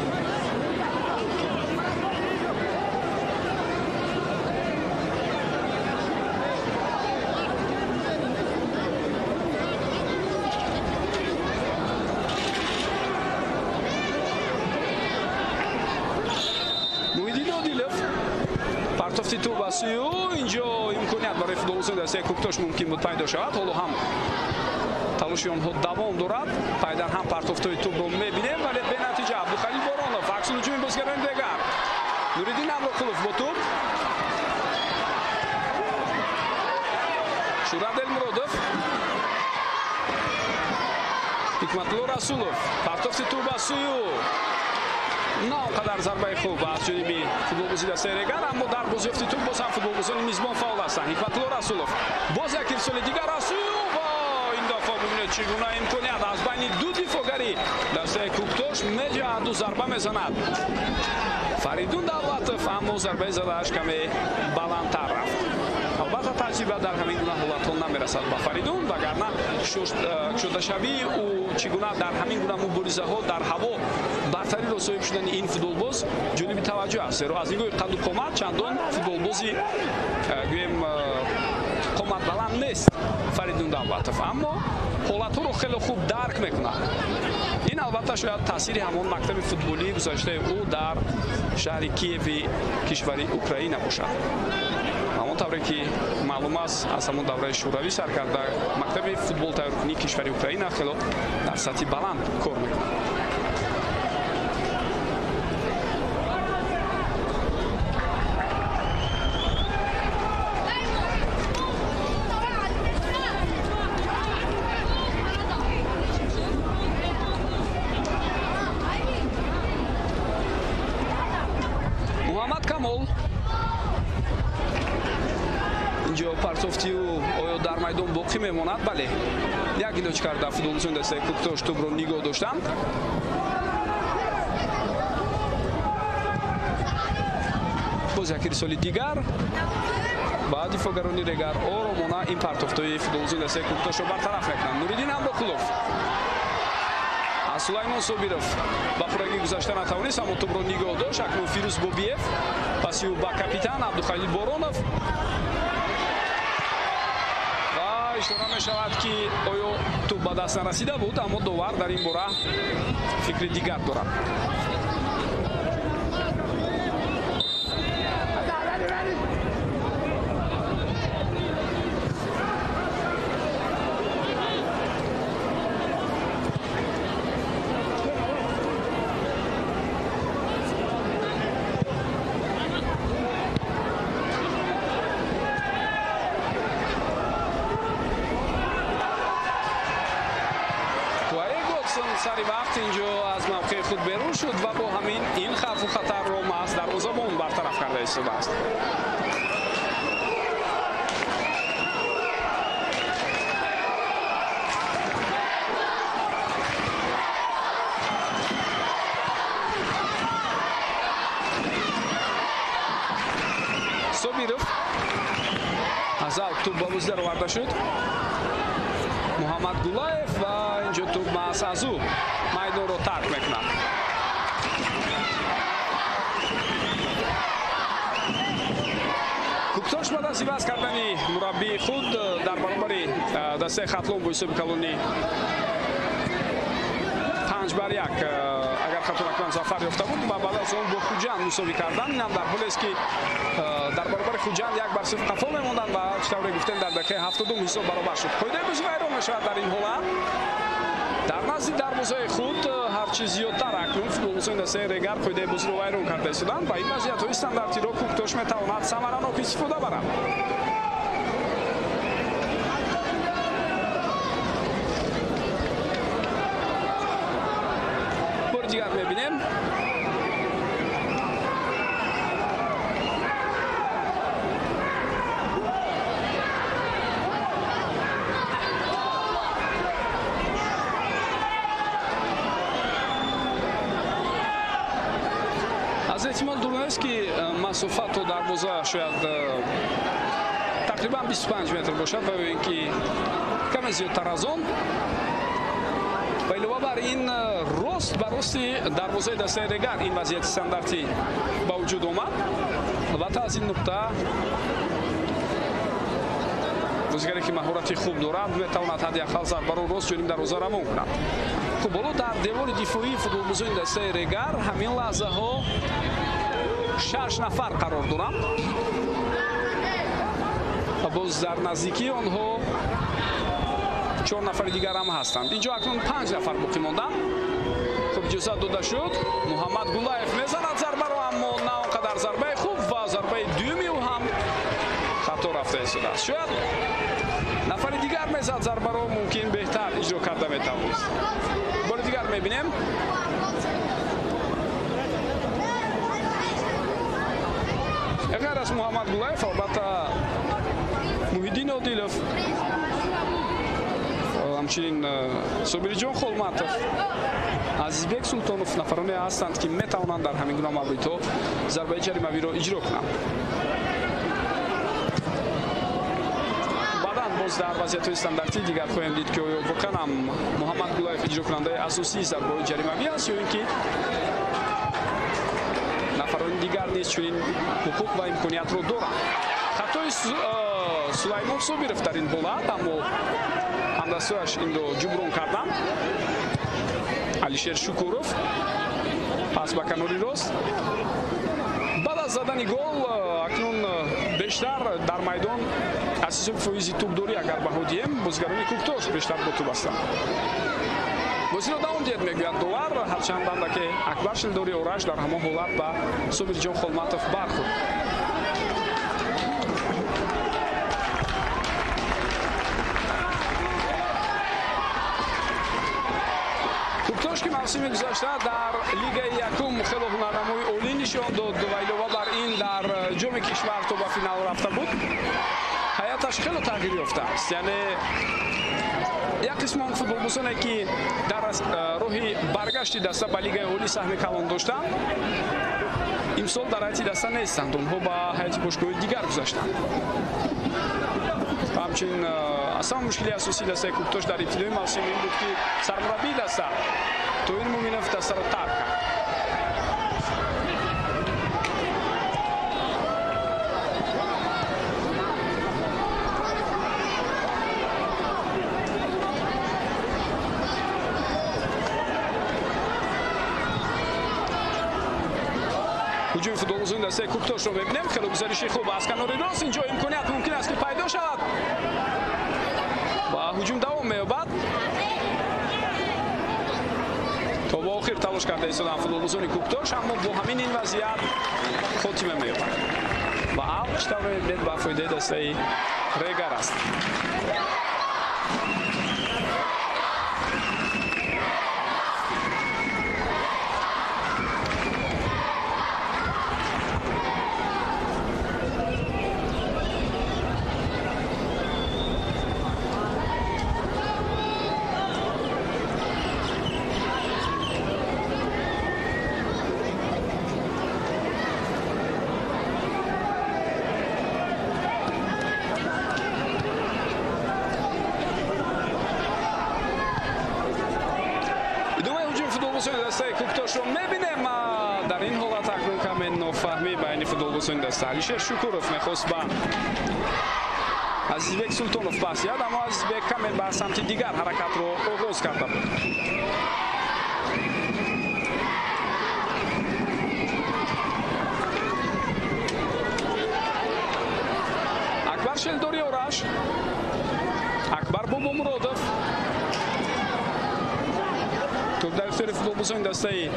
партофти тӯб ба сӯи ӯ, инҷо имконият барои футболбозони дастаи Куктош мумкин буд пайдо шавад. ҳоло ҳам талоши онҳо давом дорад. пайдан ҳам партофтои тӯбро мебинем, вале бенатиҷа. Абдухалил Боронов аксул ҳуҷуми бозигарони дигар. Нуриддин Амроқулов бо тӯб. Шӯҳрат Элмуродов. Ҳикматулло Расулов. партофти тӯб ба сӯи ӯ. на он қадар зарбаи хуб аз ҷониби футболбози дастаи Регар, аммо дар бозёфти тӯб боз ҳам футболбозони мизбон фаъол ҳастанд. Ҳикматулло Расулов боз як ирсоли дигар аз сӯи ӯ ва ин дифоъ мебинед чӣ гуна имконият аз байни ду дифоъгари дастаи Куктош меҷаҳаду зарба мезанад Фаридун Давлатов, аммо зарбаи задааш каме баландтар рафт. Албатта таҷриба дар ҳамин гуна ҳолатҳо намерасад ба Фаридун, вагарна шудашавии ӯ чӣ гуна дар ҳамин гуна муборизаҳо дар ҳаво бартариро соҳиб шудани ин футболбоз ҷолиби таваҷҷӯҳ аст. Зеро аз нигоҳи қадду қомат чандон футболбози гӯем қоматбаланд нест Фаридун Давлатов, аммо ҳолатҳоро хеле хуб дарк мекунад. ин албатта шояд таъсири ҳамон мактаби футболии гузаштаи ӯ дар шаҳри Киеви кишвари Украина бошад. ҳамон тавре ки маълум аст аз ҳамон давраи шӯравӣ сар карда мактаби футбол тайёркунии кишвари Украина хело дар сатҳи баланд кор мекунад. инҷо партофтиу оё дар майдон боқӣ мемонад. бале як илоҷ карда футболисони дастаи Куктош тӯбро нигоҳ доштанд. боз як ирсоли дигар ба дифоъгарони регар оромона ин партофтои футболисони дастаи Куктошро бартараф мекунанд. Нуриддин Амбоқулов аз Сулаймон Собиров ба пуррагӣ гузашта натавонист, аммо тӯбро нигоҳ дошт. акнун Фирӯз Бобиев паси ӯ ба капитан Абдухалил Боронов. ишора мешавад ки оё тӯб ба даст нарасида буд, аммо довар дар ин бора фикри дигар дорад. сари вақт инҷо аз мавқеи худ берун шуд ва бо ҳамин ин хавфу хатарро маҳз дарвозабон бартараф карда истодааст. Собиров аз ал тӯб ба вуз дароварда шуд. Муҳаммад Гулаев ва инҷо тӯб маҳз аз ӯ майдонро тарк мекунад. Куктош баъд аз иваз кардани мураббии худ дар баробари дастаи Хатлон бо ҳисоби калони 5-1 агар хато накунам зафар ёфта буд ва баъд аз он бо Хуҷанд мусовӣ кардан. инам дар ҳолест ки дар баробари Хуҷанд 1-0 қафо мемонданд ва чӣ тавре гуфтем дар дақиқаи 70 ҳисоб баробар шуд. қоидаи бозӣ вайрон мешавад дар ин ҳолат. дар назди дарвозаи худ ҳарчи зиёдтар акнун футболисони дастаи Регар қоидаи бозиро вайрон карда истоданд ва ин вазъиятҳои стандартиро Куктош метавонад самаранок истифода барад. бори дигар мебинем эҳтимол дурнест ки масофа то дарвоза шояд тақрибан 25 метр бошад ва ин ки каме зиёдтар аз он. ва илова бар ин рост ба рости дарвозаи дастаи Регар ин вазъияти стандарти ба вуҷуд омад. албатта аз ин нуқта бозигаре ки маҳорати хуб дорад метавонад ҳадяқал зарбаро рост ҷониби дарвоза равон кунад. хуб ҳоло дар девори дифоии футболбозони дастаи Регар ҳамин лаҳзаҳо 6 нафар қарор доранд. боз дар наздикии онҳо 4 нафари дигар ҳам ҳастанд. инҷо акнун 5 нафар боқӣ монданд. хуб иҷозат дода шуд. Муҳаммад Гулаев мезанад зарбаро, аммо на он қадар зарбаи хуб ва зарбаи дуюми ӯ ҳам хато рафта истодааст. шояд нафари дигар мезад зарбаро мумкин беҳтар иҷро карда метавонист. бори дигар мебинем غیر از محمد گلایف البته محیدین عادلov ҳамчунин Собирҷон Холматов, Азизбек Султонов нафароне ҳастанд ки метавонанд дар ҳамин гуна мавридҳо зарбаи ҷаримавиро иҷро кунанд. баъдан боз дар вазъиятҳои стандартӣ дигар хоҳем дид ки оё воқеан ҳам Муҳаммад Гулаев иҷрокунандаи асосии зарбаҳои ҷаримавӣ аст ё ин ки нафарони дигар низ чунин ҳуқуқ ва имкониятро доранд. хатои Сулаймон Собиров дар ин болаат, аммо ҳамдастояш инро ҷуброн карданд. Алишер Шукуров пас ба канори рост. баъд аз задани гол акнун бештар дар майдон аз ҳисоби фоизи тӯбдорӣ агар баҳо диҳем бозигарони Куктош бештар бо тӯб ҳастанд. бозиро давом диҳед мегӯяд довар, ҳарчанд андаке Акбар Шилдори Ораш дар ҳамон ҳолат ба Собирҷон Холматов бархӯрд. Куктош ки мавсими гузашта дар Лигаи Якум хело ҳунарнамои олӣ нишон дод ва илова бар ин дар ҷоми кишвар то ба финал рафта буд. ҳаяташ хело тағйир ёфтааст. Яъне як қисмон футболбозоне ки дар роҳи баргашти даста ба Лигаи олӣ саҳми калон доштанд, имсол дар ҳайати даста нестанд, онҳо ба ҳайати бошгоҳи дигар гузаштанд. ҳамчунин асlan мушкили асосии дастаи Куктош дар ибтидои мавсим ин буд ки сармураббии даста Тоин Муминов дастаро тарк кард. ҳуҷуми футболбозони дастаи Куктошро мебинем. хело гузариши хуб аз канори рост, инҷо имконият мумкин аст ки пайдо шавад ва ҳуҷум давом меёбад. то ба охир талош карда истоданд футболбозони Куктош, аммо бо ҳамин ин вазъият хотима меёбад ва алқиштавре бед ба фоидаи дастаи Регар аст. Куктошро мебинем. дар ин ҳолат акнун каме нофаҳмӣ байни футболбозони даста. Алишер Шукуров мехост ба Азизбек Султонов пас яд, аммо Азизбек каме ба самти дигар ҳаракатро оғоз карда буд. Акбар Шелдори Ораш, Акбар Бобомуродов توپ در اختیار فوتبالبازان دسته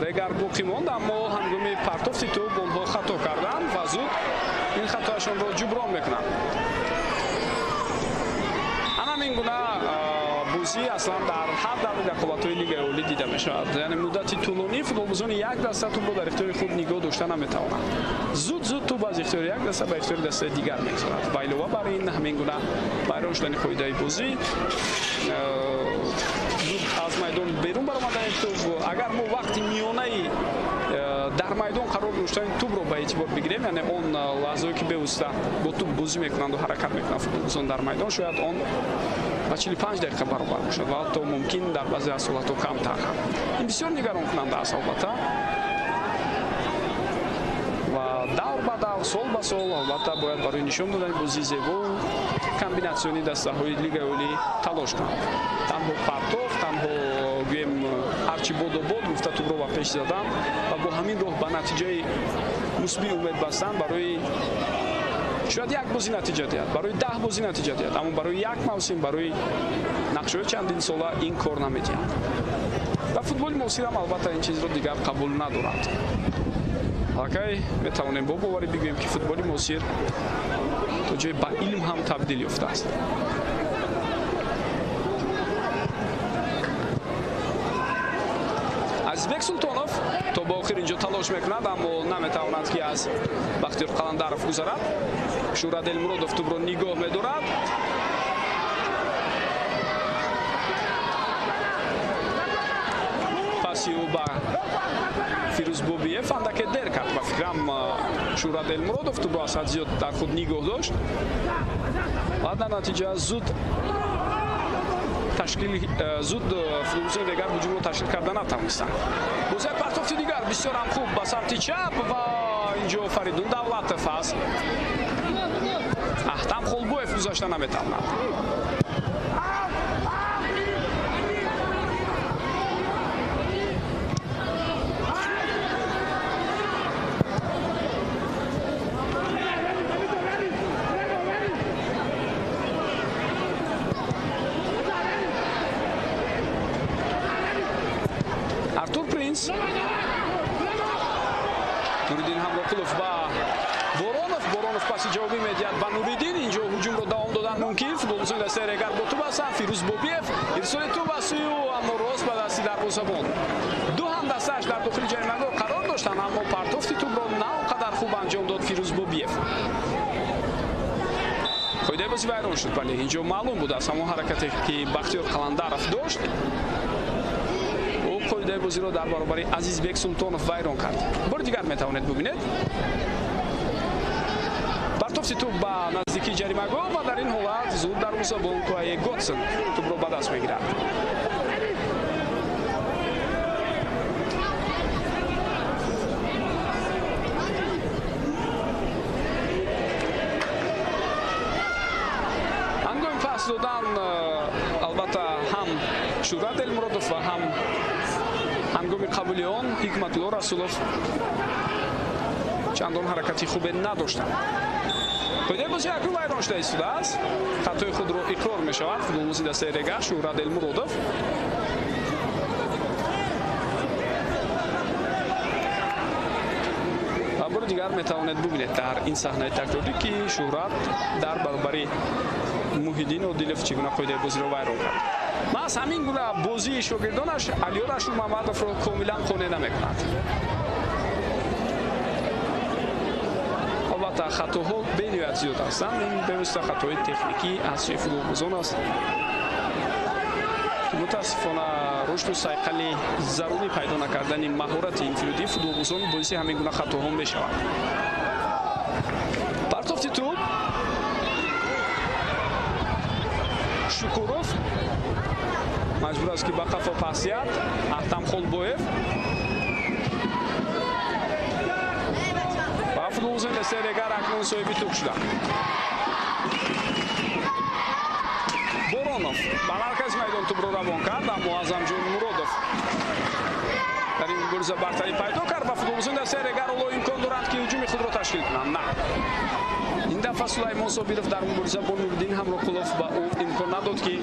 رگر باقی ماند، اما هنگامی پرتافت توپ آنها خطا کردند و زود این خطایشان را جبران میکنند. همین گونه بازی اصلا در هر دوران رقابت‌های لیگ اولی دیده میشود. یعنی مدتی طولانی فوتبالبازان یک دسته توپ را در اختیار خود نگاه داشته نمیتوانند. زود توپ از اختیار یک دسته به اختیار دسته دیگر میگذارد. و علاوه بر این همین گونه برای شدن فایده بازی از میدان بیرون برآمدن توپ، اگر ما وقتی میانه در میدان قرار داشتن توپ رو به اعتبار بگیریم، یعنی اون لحظه‌ای که بیوسته با توپ بازی میکنند و حرکت میکنند فوتبالبازان در میدان، شاید اون با 45 دقیقه برابر باشد و حتی ممکن در بعضی از حالت‌ها کمتر. این بسیار نگران کننده است البته. و دور به دور، سال به سال البته باید برای نشان دادن بازی زیبا комбинатсиони дастаҳои Лигаи Олӣ талош кунанд. Танҳо партоф, танҳо гӯем ҳарчи бодобод гуфта тӯбро ба пеш задан ва бо ҳамин роҳ ба натиҷаи мусбӣ умед бастан барои шояд як бозӣ натиҷа диҳад, барои 10 бозӣ натиҷа диҳад, аммо барои як мавсим, барои нақшҳои чандин сола ин кор намедиҳад. Дар футболи муосир ҳам албатта ин чизро дигар қабул надорад. Окей, метавонем бо боварӣ бигӯем ки футболи муосир то ҷои ба илм ҳам табдил ёфтааст. Азизбек Султонов то ба охир инҷо талош мекунад, аммо наметавонад ки аз Бахтиёр Қаландаров гузарад. Шуҳрат Элмуродов тӯбро нигоҳ медорад. ба Фирӯз Бобиев андаке дер кард ва фикрам Шуҳрат Элмуродов тӯбро аз ҳад зиёд дар худ нигоҳ дошт ва дар натиҷа зуд футболистони дигар ҳуҷумро ташкил карда натавонистанд. Бозиак партофти дигар бисёр ҳам хуб ба самти чап ва инҷо Фаридун Давлатов аст. Аҳтам Холбоев гузашта наметавонад. Артур Принц, Нуриддин Ҳамроқулов ба Боронов паси ҷавобӣ медиҳад ба Нуриддин. Инҷо ҳуҷумро давом додан мумкин. Футболисони дастаи Регар бо тӯб ҳастанд. Фирӯз Бобиев ирсоли тӯб ба сӯю аммо рост ба дасти дарвозабон. Ду ҳам дастааш дар дохили ҷаримагоҳ қарор доштанд, аммо партофти тӯбро на он қадар хуб анҷом дод Фирӯз Бобиев. қоидаи бозӣ вайрон шуд. Бале инҷо маълум буд аз ҳамон ҳаракате ки Бахтиёр Қаландаров дошт, қоидаи бозиро дар баробари Азизбек Султонов вайрон кард. Бори дигар метавонед бубинед. Партофти тӯб ба наздикии ҷаримагоҳ ва дар ин ҳолат зуд дарвозабон Куае Готсон тӯбро ба даст мегирад. ҳангоми пас додан албатта ҳам Шуҳрат Элмуродов ва ҳам ҳангоми қабули он Ҳикматулло Расулов чандон ҳаракати хубе надоштанд. қоидаи бозӣ акнун вайрон шуда истодааст. хатои худро иқрор мешавад футболбози дастаи Регар Шуҳрат Элмуродов. ва бори дигар метавонед бубинед дар ин саҳнаи такрорӣ ки Шуҳрат дар баробари Муҳиддин Одилов чӣ гуна қоидаи бозиро вайрон кард. маҳз ҳамин гуна бозии шогирдонаш Алиёр Ашурмамадовро комилан қонеъ намекунад. албатта хатоҳо бениҳоят зиёд ҳастанд. ин бевосита хатои техникӣ аз сӯи футболбозон аст. мутаассифона рушду сайқали заруни пайдо накардани маҳорати инфиродии футболбозон боиси ҳамин гуна хатоҳо мешавад. партофти тӯб Шукуров маҷбур аст ки ба қафо пасият. Аҳтам Холбоев ва футболбозони дастаи Регар акнун соҳиби тӯб шуданд. Боронов ба маркази майдон тӯбро равон кард, аммо Аъзамҷон Муродов дар ин мубориза бартарӣ пайдо кард ва футболбозони дастаи Регар ҳоло имкон доранд ки ҳуҷуми худро ташкил кунанд. На, ин дафъа Сулаймон Собиров дар мубориза бо Нуриддин Ҳамроқулов ба ӯ имкон надод ки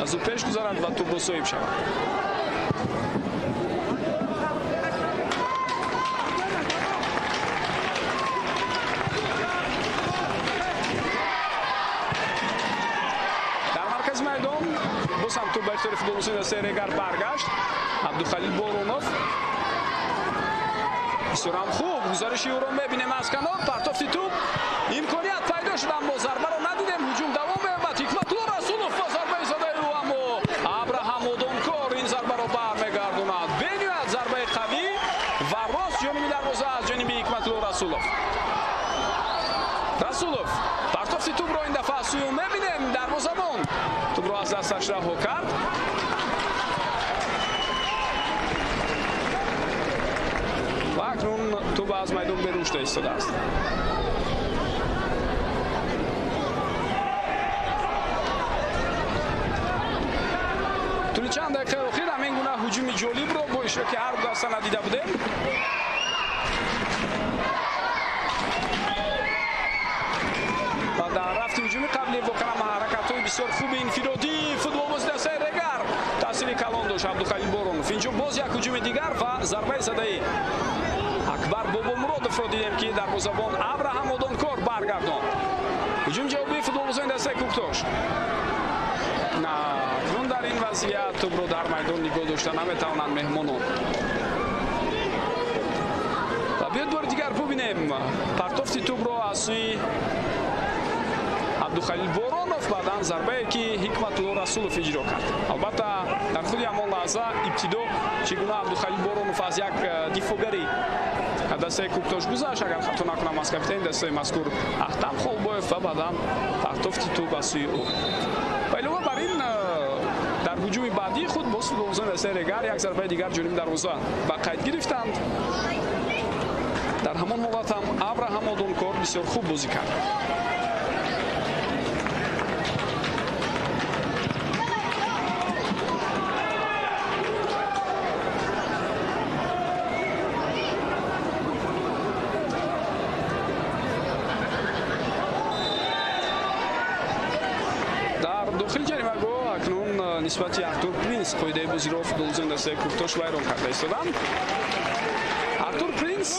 аз ӯ пеш гузарад ва тӯбро соҳиб шавад. дар маркази майдон боз ҳам тӯб ба ихтиёри футболбозони дастаи Регар баргашт. Абдухалил Боронов бисёр ҳам хуб гузариши ӯро мебинем аз канор. партофти тӯб имконият пайдо шуд, аммо зарбаро надидем. ҳуҷум давом меёбад. Ҳикматулло Расулов ба зарбаи задаи ӯ, аммо Абраҳам Одонкор ин зарбаро бармегардонад. бениҳоят зарбаи қавӣ ва рост ҷониби дарвоза аз ҷониби Ҳикматулло Расулов. партофти тӯбро ин дафъа аз сӯи ӯ мебинем. дарвозабон тӯбро аз дасташ раҳо кард. ва акнун тӯб аз майдон берун шуда истодааст. тӯли чанд дақиқаи охир ҳамин гуна ҳуҷуми ҷолибро бо иштироки ҳар ду даста надида будем. ва дар рафти ҳуҷуми қаблӣ воқеан ҳаракатҳои бисёр хуби инфиродӣ футболбози дастаи Регар таъсири калон дошт. Абдухалил Боронов инҷо боз як ҳуҷуми дигар ва зарбаи задаи Акбар Бобомуродовро дидем ки дарвозабон Абраҳам Одонкор баргардонд. ҳуҷум ҷавобии футболбозони дастаи Куктош. акнун дар ин вазъият тӯбро дар майдон нигоҳ дошта наметавонанд меҳмонон. ва биёд бори дигар бубинем партофти тӯбро аз сӯи Абдухалил Боронов, баъдан зарбае ки Ҳикматулло Расулов иҷро кард. Албатта дар худи ҳамон лаҳза ибтидо чӣ гуна Абдухалил Боронов аз як дифогари дастаи Куктош гузашт, агар хато накунам аз капитани дастаи мазкур Ахтам Холбоев ва баъдан партофти ту ба сӯи ӯ. Ба илова бар ин дар ҳуҷуми баъдии худ боз футболбозони дастаи Регар як зарбаи дигар ҷониби дарвоза ба қайд гирифтанд. дар ҳамон ҳолат ҳам Абраҳам Одонкор бисёр хуб бозӣ кард. дар дохили ҷаримагоҳ акнун нисбати Артур Принс қоидаи бозиро футболбозони дастаи Куктош вайрон карда истоданд. Артур Принс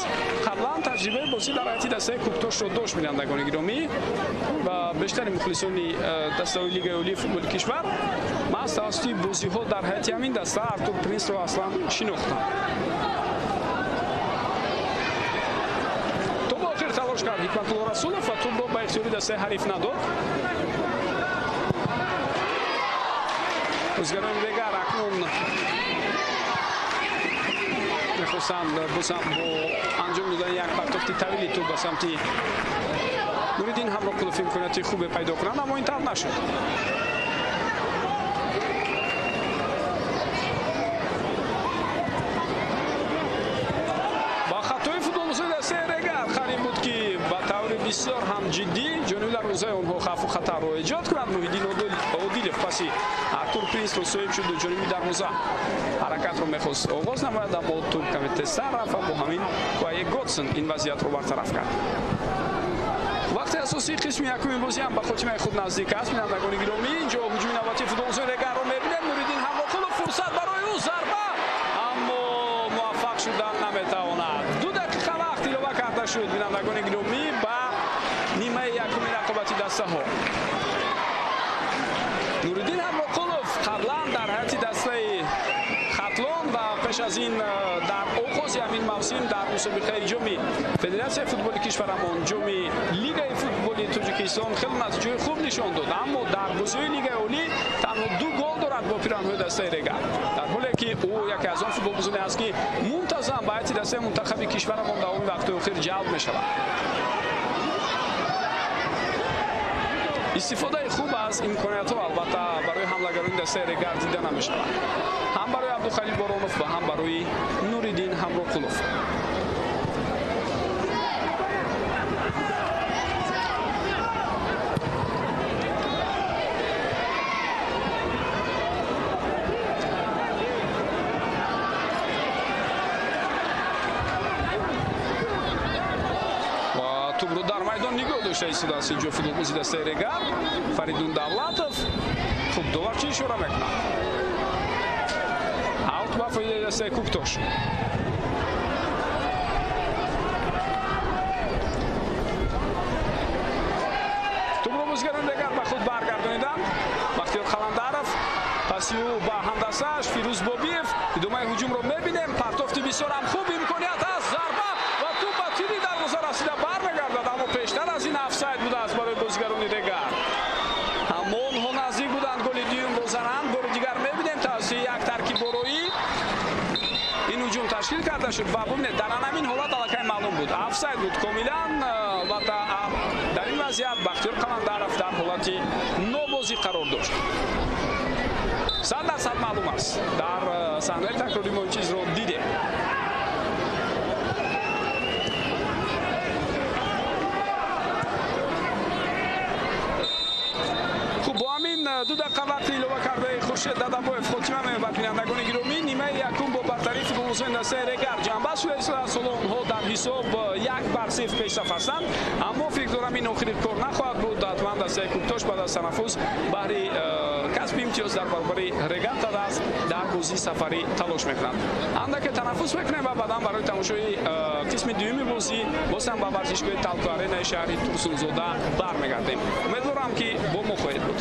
қаблан таҷрибаи бозӣ дар ҳайати дастаи Куктошро дошт, бинандагони гиромӣ, ва бештари мухлисони дастаҳои лигаи олии футболи кишвар маҳз тавассути бозиҳо дар ҳайати ҳамин даста Артур Принсро аслан шинохтанд. то ба охир талош кард Ҳикматулло Расулов ва тӯбро ба ихтиёри дастаи ҳариф надод. бозигарони Регар акнун мехостанд бо анҷом додани як партофти тавили ту ба самти Нуриддин Ҳамроқулов имконияти хубе пайдо кунанд, аммо ин тавр нашуд. ба хатои футболбозони дастаи Регар қариб буд ки ба таври бисёр ҳам ҷиддӣ ҷониби дарвозаи онҳо хавфу хатарро эҷод кунанд. Муҳиддин Одилев паси Артур Принсро соҳиб шуд ҷониби дарвоза ҳаракатро мехост оғоз намояд, аммо туп каме тезтар рафт ва бо ҳамин Куае Готсон ин вазъиятро бартараф кард. вақти асосии қисми якуми бозӣ ҳам ба хотимаи худ наздик аст. бинандагони гиромӣ, инҷо ҳуҷуми навбатии футболбозони Регарро мебинем. Нуриддин Ҳамроқулов фурсат барои ӯ, зарба, аммо муваффақ шудан наметавонад. 2 дақиқа вақт илова карда шуд бинандагони гиромӣ ба нимаи якуми рақобати дастаҳо. Нуриддин Ҳамроқулов қаблан дар ҳайати дастаи Хатлон ва пеш аз ин дар оғози ҳамин мавсим дар мусобиқаи ҷоми Федератсияи футболи кишварамон, ҷоми Лигаи футболи Тоҷикистон хеле натиҷаи хуб нишон дод, аммо дар бозиҳои Лигаи олӣ танҳо 2 гол дорад бо пираванҳои дастаи Регар, дар ҳоле ки ӯ яке аз он футболбозоне аст ки мунтазам ба ҳайати дастаи мунтахаби кишварамон давоми вақтҳои охир ҷалб мешавад. истифодаи хуб аз имкониятҳо албатта барои ҳамлагарони дастаи Регар дида намешавад, ҳам барои Абдухалил Боронов ва ҳам барои Нуриддин Ҳамроқулов. тӯбро дар майдон нигоҳ дошта истодааст инҷо футболбози дастаи Регар Фаридун Давлатов. хуб доварчӣ ишора мекунад. аут ба фоидаи дастаи Куктош. тӯбро бозигарони Регар ба худ баргардониданд. Бахтиёр Қаландаров, паси ӯ ба ҳамдастааш Фирӯз Бобиев. идомаи ҳуҷумро мебинем. партофти бисёрам хуб, имконият аст, зарба ва тӯб ба тири дарвоза расида бармегардад, аммо пештар аз ин офсайд будааст барои бозигарони Регар. ҳамонҳо наздик буданд голи дуюмро зананд. бори дигар мебинем тавассути як таркиббороӣ ин ҳуҷум ташкил карда шуд ва бубинед дар ҳамин ҳолат аллакай маълум буд, офсайд буд комилан. албатта дар ин вазъият Бахтиёр Қаландаров дар ҳолати нобозӣ қарор дошт. 100% маълум аст, дар саҳнаи такрорӣ мо ин чизро дидем. хуб, бо ҳамин 2 дақиқа вақти илова кардаи Хуршед Дадабоев хотима меёбад. бинандагони гиромӣ, нимаи якум бо бартарии футболбозони дастаи Регар ҷанбаст шуда истода. соли онҳо дар ҳисоб 1-0 пешсаф ҳастанд, аммо фикр дорам ин охири кор нахоҳад буд. ҳатман дастаи Куктош баъд аз танаффус баҳри касби имтиёз дар баробари Реганта даст дар бозии сафарӣ талош мекунад. андаке танаффус мекунем ва баъдан барои тамошои қисми дуюми бозӣ боз ҳам ба варзишгоҳи Талку Аренаи шаҳри Турсунзода бармегардем. умедворам ки бо мо хоҳед буд.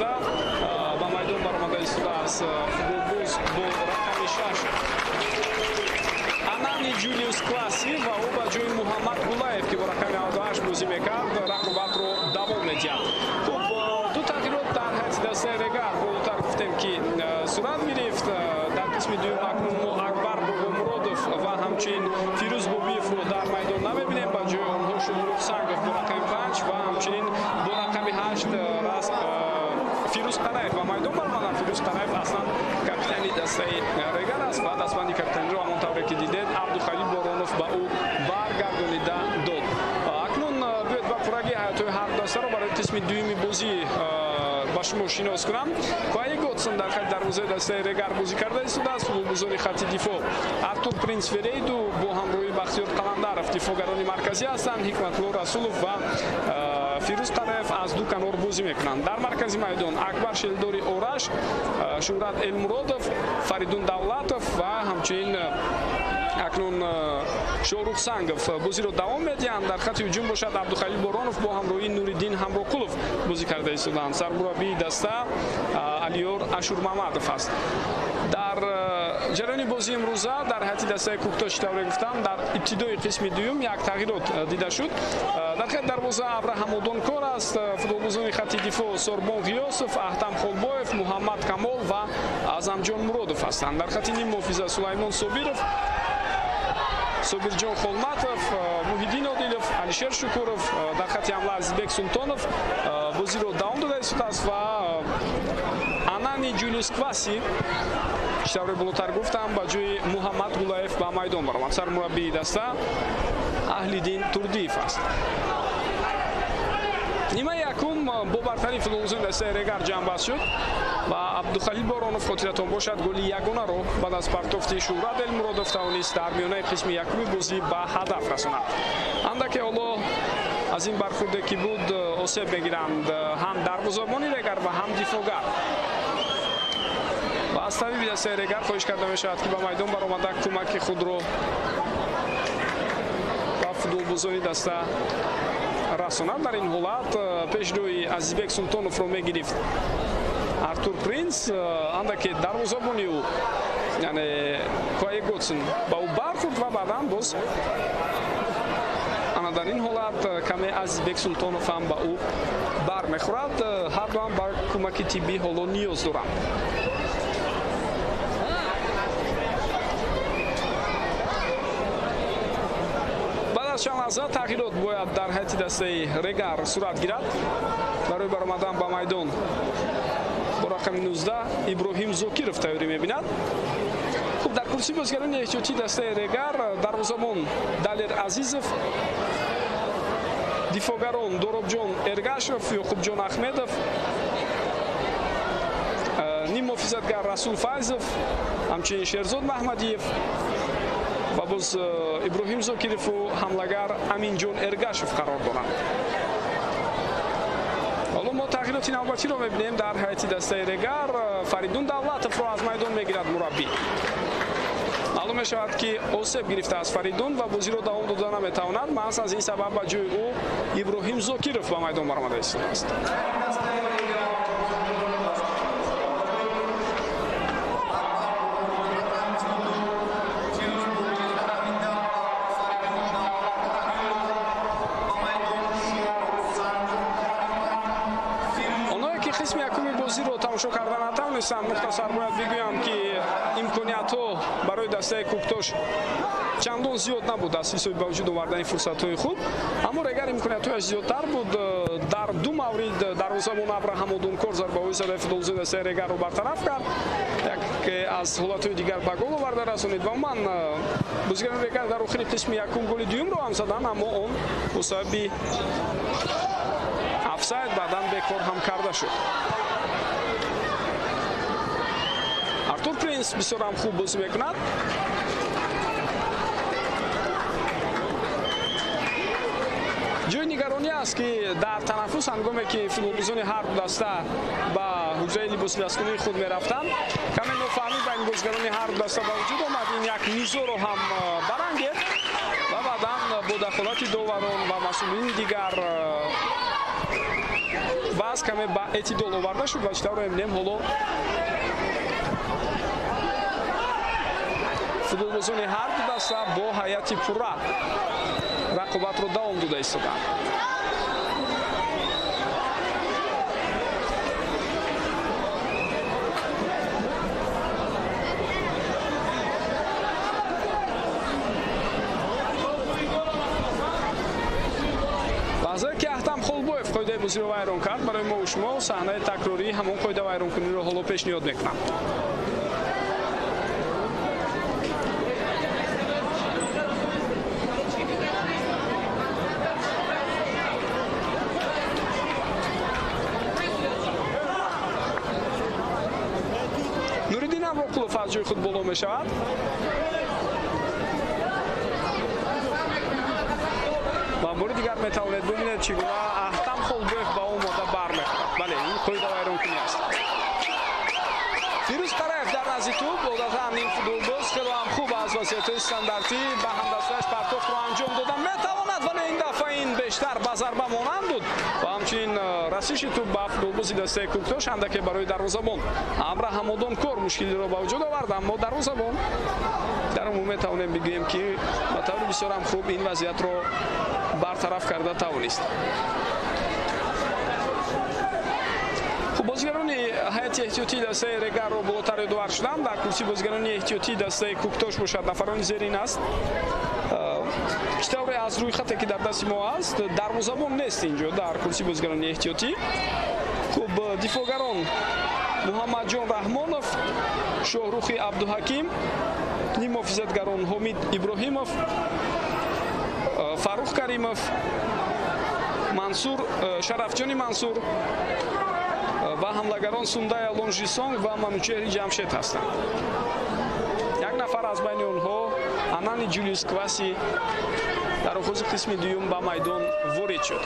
даста ба майдон баромада истодааст футболбоз бо рақами 6 Анани Ҷулиус Класси ва ӯ ба ҷои Муҳаммад Гулаев ки бо рақами 98 бозӣ мекард рақобатро давом медиҳад. Хуб, ду тағйирот дар ҳайати дастаи регар болотар гуфтем ки сурат гирифт. Дар қисми дуюм акнун мо Акбар Бобомуродов ва ҳамчунин Фирӯз Бобиевро дар майдон намебинем. Ба ҷои онҳо Шоҳрух Сангов бо рақами 5 ва ҳамчунин бо рақами 8 Фирӯз Қараев ба майдон баромаданд. Фирӯз Қараев аслан капитани дастаи регар аст. Баъд аз банди капитаниро ҳамон тавре ки дидед Абдухалил Боронов ба ӯ баргардонида дод. Акнун биёед ба пуррагии ҳаётҳои ҳар дастаро барои қисми дуюми бозӣ ба шумо шинос кунам. Куаи Готсон дар хати дарвозаи дастаи регар бозӣ карда истодааст. Футболбозори хати дифоъ Артур Принц Ферейду бо ҳамроҳии Бахтиёр Қаландаров дифоъгарони марказӣ ҳастанд. Ҳикматулло Расулов ва Фирӯз Қараев аз ду канор бозӣ мекунанд. Дар маркази майдон Акбар Шелдори Ораш, Шӯҳрат Элмуродов, Фаридун Давлатов ва ҳамчунин акнун Шоҳрух Сангов бозиро давом медиҳанд. Дар хати ҳуҷум бошад Абдухалил Боронов бо ҳамроҳии Нуриддин Ҳамрокулов бозӣ карда истоданд. Сармураббии даста Алиёр Ашурмамадов аст. Дар ҷараёни бозии имрӯза дар ҳайати дастаи Кӯктош тавре гуфтам дар ибтидои қисми дуюм як тағйирот дида шуд. Дар хати дарвоза Абраҳам Одонкор аст. Футболбозони хати дифоъ Сорбон Ғиёсов, Аҳтам Холбоев, Муҳаммад Камол ва Азамҷон Муродов ҳастанд. Дар хати ним муҳофиза Сулаймон Собиров, Собирҷон Холматов, Муҳиддин Одилов, Алишер Шукуров. Дар хати ҳамла Азизбек Султонов бозиро давом дода истодааст ва Анани Ҷулиус Класси тавре болотар гуфтам ба ҷои Муҳаммад Гулаев ба майдон баромад. Сармураббии даста Аҳлиддин Турдиев аст. Нимаи якум бо бартари футболбозони дастаи регар ҷамъбаст шуд ва Абдухалил Боронов хотиратон бошад голи ягонаро баъд аз партофти Шӯҳрат Элмуродов тавонист дар миёнаи қисми якуми бозӣ ба ҳадаф расонад. Андаке ҳоло аз ин бархӯрде ки буд осеб мегиранд ҳам дарвозабони регар ва ҳам дифоъгар. Ва аз табиби дастаи регар хоҳиш карда мешавад ки ба майдон баромада кӯмаки худро ба футболбозони даста расонад. Дар ин ҳолат пешрӯи Азизбек Султоновро мегирифт Артур Принц. Андаке дарвозабони ӯ яъне Куаи Готсон ба ӯ бархӯрд ва баъдан боз ана дар ин ҳолат каме Азизбек Султонов ҳам ба ӯ бармехӯрад. Ҳарду ҳам ба кӯмаки тиббӣ ҳоло ниёз доранд. чанд лаҳза тағйирот бояд дар ҳайати дастаи регар сурат гирад. Барои баромадан ба майдон бо рақами 19 Иброҳим Зокиров тайёрӣ мебинад. Хуб, дар курсии бозигарони эҳтиётии дастаи регар дарвозабон Далер Азизов, дифоъгарон Доробҷон Эргашев, Ёқубҷон Ахмедов, ним муҳофизатгар Расул Файзов, ҳамчунин Шерзод Маҳмадиев ва боз Иброҳим Зокирову ҳамлагар Аминҷон Эргашев қарор доранд. ҳоло мо тағйироти навбатиро мебинем. Дар ҳайати дастаи регар Фаридун Давлатовро аз майдон мегирад мураббӣ. маълум мешавад ки осеб гирифтааст Фаридун ва бозиро давом дода наметавонад. маҳз аз ин сабаб ба ҷои ӯ Иброҳим Зокиров ба майдон баромада истодааст. қисми якуми бозиро тамошо карда натавонистанд. мухтасар бояд бигӯям ки имкониятҳо барои дастаи Кӯктош чандон зиёд набуд аз ҳисоби ба вуҷуд овардани фурсатҳои хуб. аммо регар имкониятҳояш зиёдтар буд. дар ду маврид дарвозабон Абраҳам Одонкор зарбаҳои садаи футболбозони дастаи регарро бартараф кард. яке аз ҳолатҳои дигар ба гол оварда расонид. ва умуман бозигарони регар дар охири қисми якум голи дуюмро ҳам заданд, аммо он бо сабаби офсайд баъдан бекор ҳам карда шуд. Артур Принц бисёр ҳам хуб бозӣ мекунад. ҷои нигаронӣ аст ки дар танаффус ҳангоме ки футболбозони ҳар даста ба ҳуҷраи либосилбаскунии худ мерафтанд, каме нофаҳмӣ байни бозигарони ҳар даста ба вуҷуд омад. ин як низоро ҳам барангехт ва баъдан бо дахолати доварон ва масъулини дигар баъз каме ба эътидол оварда шуд ва чӣ тавре мебинем ҳоло футболбозони ҳар ду даста бо ҳайати пурра рақобатро давом дода истоданд. лаҳзае ки Аҳтам Холбоев қоидаи бозиро вайрон кард, барои мо шумо саҳнаи такрории ҳамон қоида вайронкуниро ҳоло пешниҳод мекунам. Нуриддин Амроқулов аз ҷои худ боло мешавад. ва бори дигар метавонед бибинед чӣ гуна Аҳтам Холбоев ба омода бармехӯрад. бале ин қоида вайронкунӣ аст. фирӯз Қараев дар назди тӯб одатан ин футболбоз хело ҳам хуб аз вазъиятҳои стандартӣ ба ҳамдастааш партофтро анҷом дода метавонад, вале ин дафъа ин бештар ба зарба монанд буд ва ҳамчунин расиши тӯб ба футболбози дастаи Кӯктош андаке барои дарвозабон Амра Ҳамодонкор мушкилиро ба вуҷуд овард, аммо дарвозабон дар умум метавонем бигӯем ки ба таври бисёр ҳам хуб ин вазъиятро бартараф карда тавонист. бозигарони ҳайати эҳтиётии дастаи Регарро болотар ёдовар шуданд. дар курсии бозигарони эҳтиётии дастаи Кӯктош бошад нафарони зерин аст. чӣ тавре аз рӯйхате ки дар дасти мо аст, дарвозабон нест инҷо дар курсии бозигарони эҳтиётӣ. хуб дифоъгарон Муҳаммадҷон Раҳмонов, Шоҳрухи Абдуҳаким, ним муҳофизатгарон Ҳомид Иброҳимов, Фаррух Каримов, Мансур Шарафҷони Мансур ва ҳамлагарон Сундай Алонжисонг ва Манучеҳри Ҷамшед ҳастанд. як нафар аз байни онҳо Анани Ҷулиус Кваси дар оғози қисми дуюм ба майдон ворид шуд.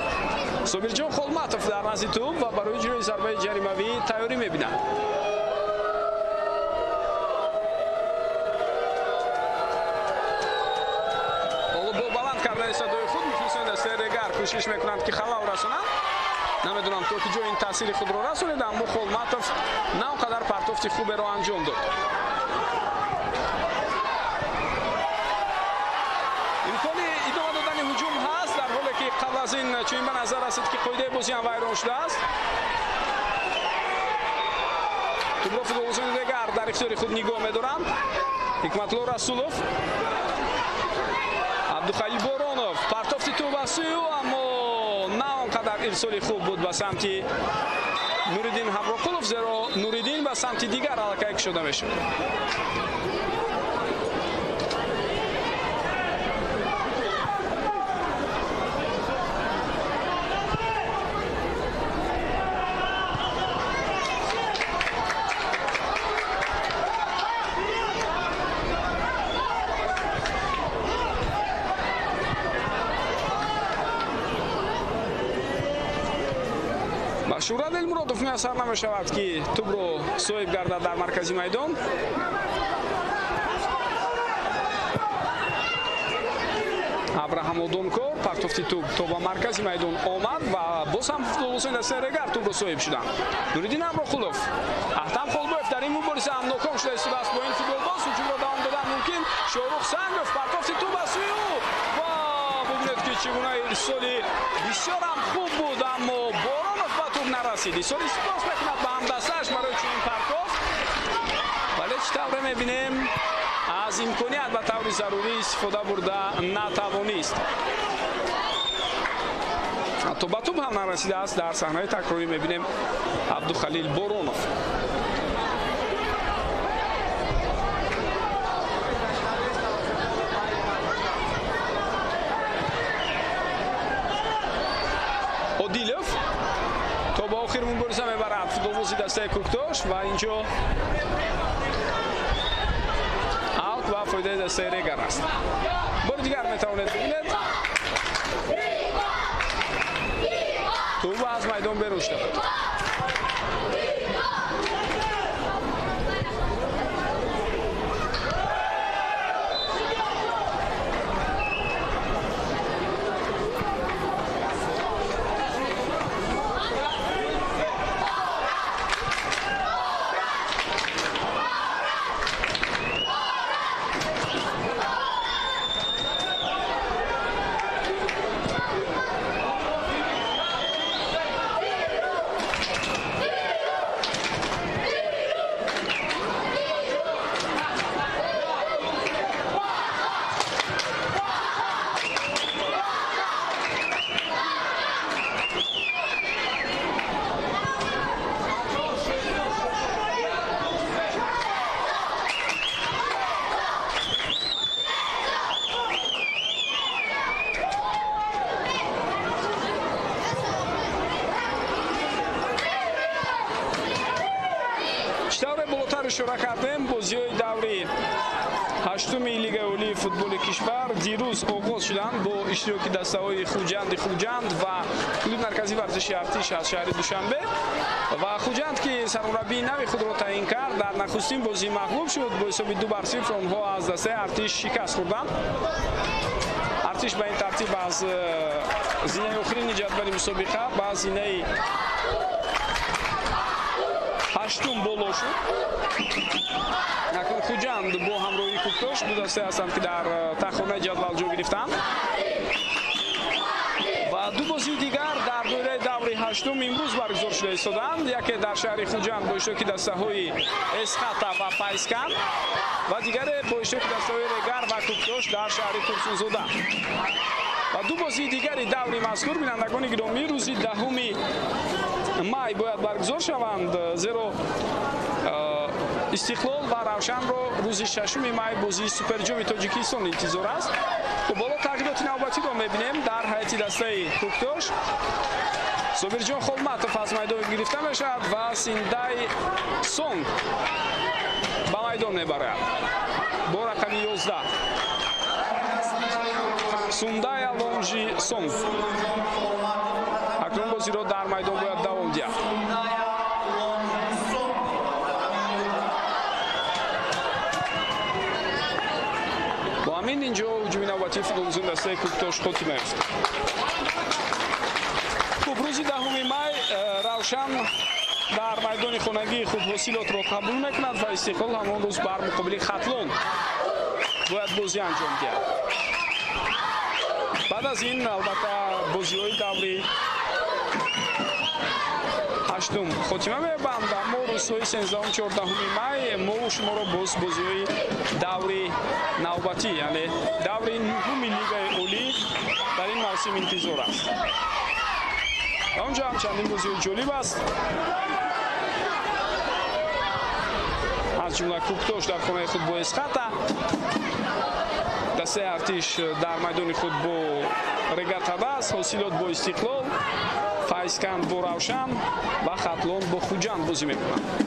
Собирҷон Холматов дар назди тӯб ва барои иҷрои зарбаи ҷаримавӣ тайёрӣ мебинад. ҳоло бо баланд кардани садои худ мухлисони дастаи Регар кӯшиш мекунанд ки халал расонанд. намедонам то ки ҷо ин таъсири худро расонид, аммо Холматов на он қадар партофти хуберо анҷом дод. имкони идома додани ҳуҷум ҳаст, дар ҳоле ки қабл аз ин чунин ба назар расид ки қоидаи бозиам вайрон шудааст. тӯбро футболбозони Регар дар ихтиёри худ нигоҳ медоранд. ҳикматулло Расулов, Абдухалил Боронов, партофти тӯб аз сӯи ӯ, аммо на он қадар ирсоли хуб буд ба самти Нуриддин Ҳамроқулов, зеро Нуриддин ба самти дигар аллакай кушода мешуд. Шурат Элмуродов муяссар намешавад ки тӯбро соҳиб гардад дар маркази майдон. Абраҳам Одонкор партофти тӯб то ба маркази майдон омад ва боз ҳам футболбозони дастаи Регар тӯбро соҳиб шуданд. Нуриддин Амроқулов, Аҳтам Холбоев дар ин мубориза ҳам ноком шуда истодааст бо ин футболбоз. ҳуҷумро давом додан мумкин. Шоҳрух Сангов партофти тӯб аз сӯи ӯ. ва бубинед ки чӣ гуна ирсоли бисёр ҳам хуб буд, аммо нарасид. Исоли сипос мекунад ба ҳамдастааш барои чунин партоф. вале чӣ тавре мебинем аз имконият ба таври зарурӣ истифода бурда натавонист. ҳатто ба тӯб ҳам нарасидааст. дар саҳнаи такрорӣ мебинем Абдухалил Боронов. Одилов то ба охир мубориза мебарад футболбози дастаи Кӯктош ва инҷо аут ва фоидаи дастаи Регар аст. бори дигар метавонед бибинед тӯб аз майдон берун шуда. رو اشاره کردیم بازی‌های دوری هشتم لیگ اولی فوتبال کشور دیروز آغاز شدند با اشتراک دسته‌های خوجند و کلوب مرکزی ورزشی ارتش از شهر دوشنبه و خوجند که سرمربی نو خود را تعیین کرد در نخستین بازی مغلوب شد با حساب 2-0 آنها از دسته ارتش شکست خوردند. ارتش به این ترتیب از زینه آخرین جدول مسابقه با زینه هشتم بالا شد. اکنون خوجند با همراهی کوکتاش دو دسته هستند که در تخمه جدول جا گرفتند و دو بازی دیگر در دوره دوری هشتم امروز برگزار شده ایستادند. یکی در شهر خوجند با اشتراک دسته‌های اسخاتا و پایسکن و دیگر با اشتراک دسته‌های رگر و کوکتاش در شهر ترسونزاده و دو بازی دیگری دوری مذکور بینندگان گرامی روز 10 مای باید برگزار شوند، زیرا استقلال و روشن را روز 6 مای بازی سوپر جام تاجیکستان انتظار است. و بالا تغییرات نوبتی را می‌بینیم. در هیئت دسته کوکتاش صابرجان خولمتوف از میدان گرفته میشد و سیندای سونگ به میدان میبرد با رقم 11. سوندای لونجی سونگ اکنون بازی را در میدان باید دوام دهد. با همین اینجا هجوم نوبتی فوتبالبازان دسته کوکتاش خاتمه یافت. خب روز 10 مای روشن در میدان خانگی خود حاصلات را قبول میکند و استقلال همان روز بر مقابل خطلون باید بازی انجام دهد. بعد از این البته بازی‌های دوری هشتم خاتمه می‌یابند، اما روزهای 13 و 14 مای ما و شما را باز بازی‌های دوری نوبتی یعنی دوری نهم لیگ اولی در این موسم انتظار است. و اونجا هم چندین بازی‌های جالب است. از جمله کوکتاش در خانه خود با اسخاتا، دسته ارتش در میدان خود با رگاتاباس، حاصلات با استقلال، فایسکن با روشن و خطلون با خوجند بازی میکنند.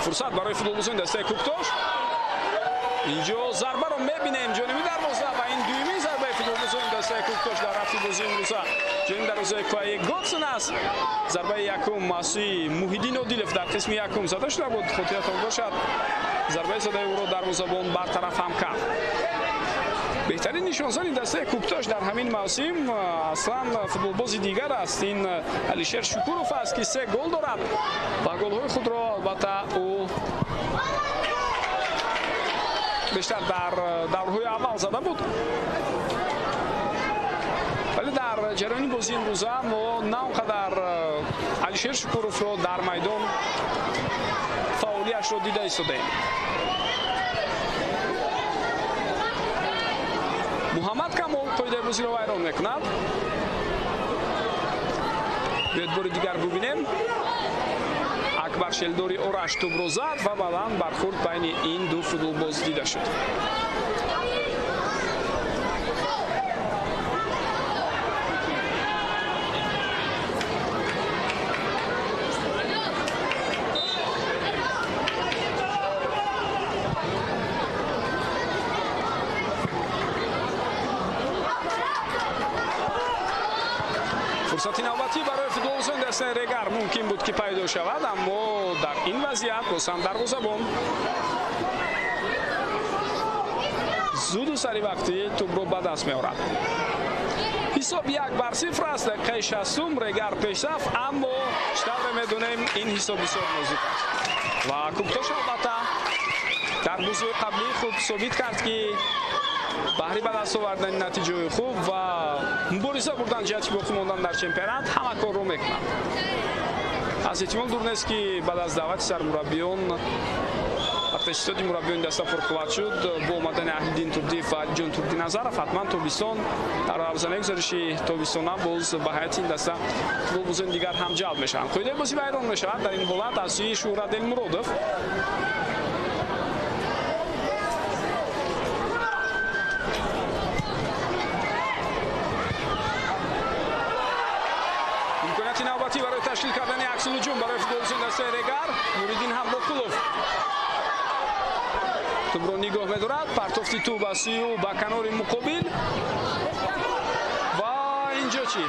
فرصت برای فوتبالبازان دسته کوکتاش. اینجا ضربه رو میبینیم جانبی دروازه و این دومین ضربه فوتبالبازان دسته کوکتاش در هفته بازی امروز جانب دروازه کوی گوتسن است. ضربه یکم ماسی موحدین عادلف در قسم یکم زده شده بود، خاطرتان باشد ضربه زده او را دروازه‌بان برطرف هم کرد. بهترین نشانزن دسته کوکتاش در همین موسم اصلا فوتبالباز دیگر است، این علیشیر شکوروف است که 3 گل دارد و گل‌های خود را البته او بیشتر در دورهای اول زده بود، ولی در جریان بازی امروزه ما نه اونقدر علیشیر شکوروف را در میدان فعالیتش را دیده ایستادیم. محمد کمال قاعده بازی را ویران میکند. بیاید بار دیگر ببینیم. اکبر شلدوری آرش توپ را زد و بعداً برخورد بین این دو فوتبالباز دیده شد. فرصتی نوبتی برای فوتبالبازان دسته رگر ممکن بود که پیدا شود، اما در این وضعیت بازم دروازه‌بان زود و سری وقتی توپ را به دست می‌آورد. حساب 1-0 است. دقیقه 60 رگر پیشرفت، اما چطور می‌دونیم این حساب بسیار نازک است و کوکتاش البته در بازی قبلی خود ثابت کرد که بهره به دست آوردن نتیجه خوب و مبارزه بردن جهت باقی ماندن در چمپیونات همه کار رو میکنند. از احتمال دور نیست که بعد از دعوت سرمربیان وقتی استادی مربیان دسته پرقوت شد با آمدن اهل‌الدین توردیف و جان توردی نظرف حتما تابستان در روزانه گزارش تابستانه باز به هیئت این دسته فوتبالبازان دیگر هم جلب میشن. قاعده بازی ویران میشود در این حالت از سوی شهرت دلمرادوف. نوبتی برای تشکیل ҳуҷум барои футболисони дастаи Регар. Нуриддин Ҳамбоқулов тӯбро нигоҳ медорад. Партофти тӯб ба сӯи ба канори муқобил ва инҷо чӣ?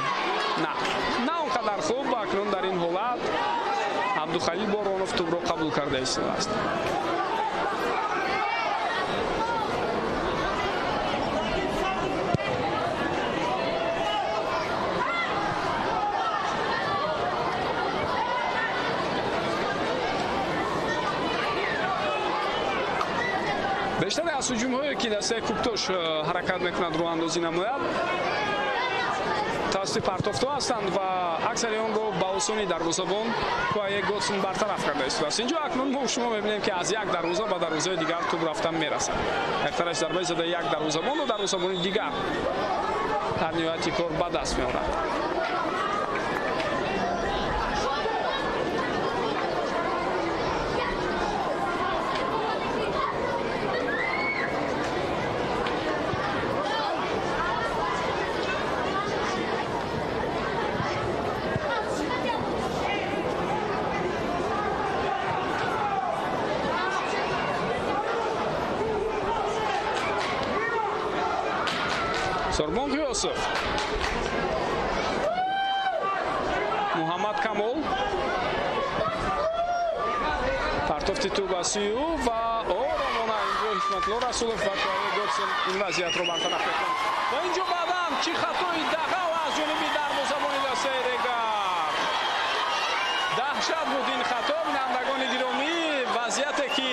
На он қадар хуб. Акнун дар ин ҳолат Абдухалил Боронов тӯбро қабул карда истодааст. бештаре аз ҳуҷумҳое ки дастаи Куктош ҳаракат мекунад роҳандозӣ намояд тавассути партофтҳо ҳастанд ва аксари онро ба осонӣ дарвозабон Куае Готсон бартараф карда истодааст. Инҷо акнун мо шумо мебинем ки аз як дарвоза ба дарвозаи дигар тӯб рафта мерасад. Яктараш зарбаи зада як дарвозабону дарвозабони дигар дар ниҳояти кор ба даст меорад. Сормон Ғиёсов, Муҳаммад Камол, партофти тӯб ба сӯи ӯ ва оромона инҷо Ҳикматулло Расулов ва Куае Готсон ин вазъиятро бартараф мекунанд. Ва инҷо баъдан чӣ хатои дағал аз ҷониби дарвозабони дастаи Регар. Даҳшат буд ин хато. Бинандагони гиромӣ, вазъияте ки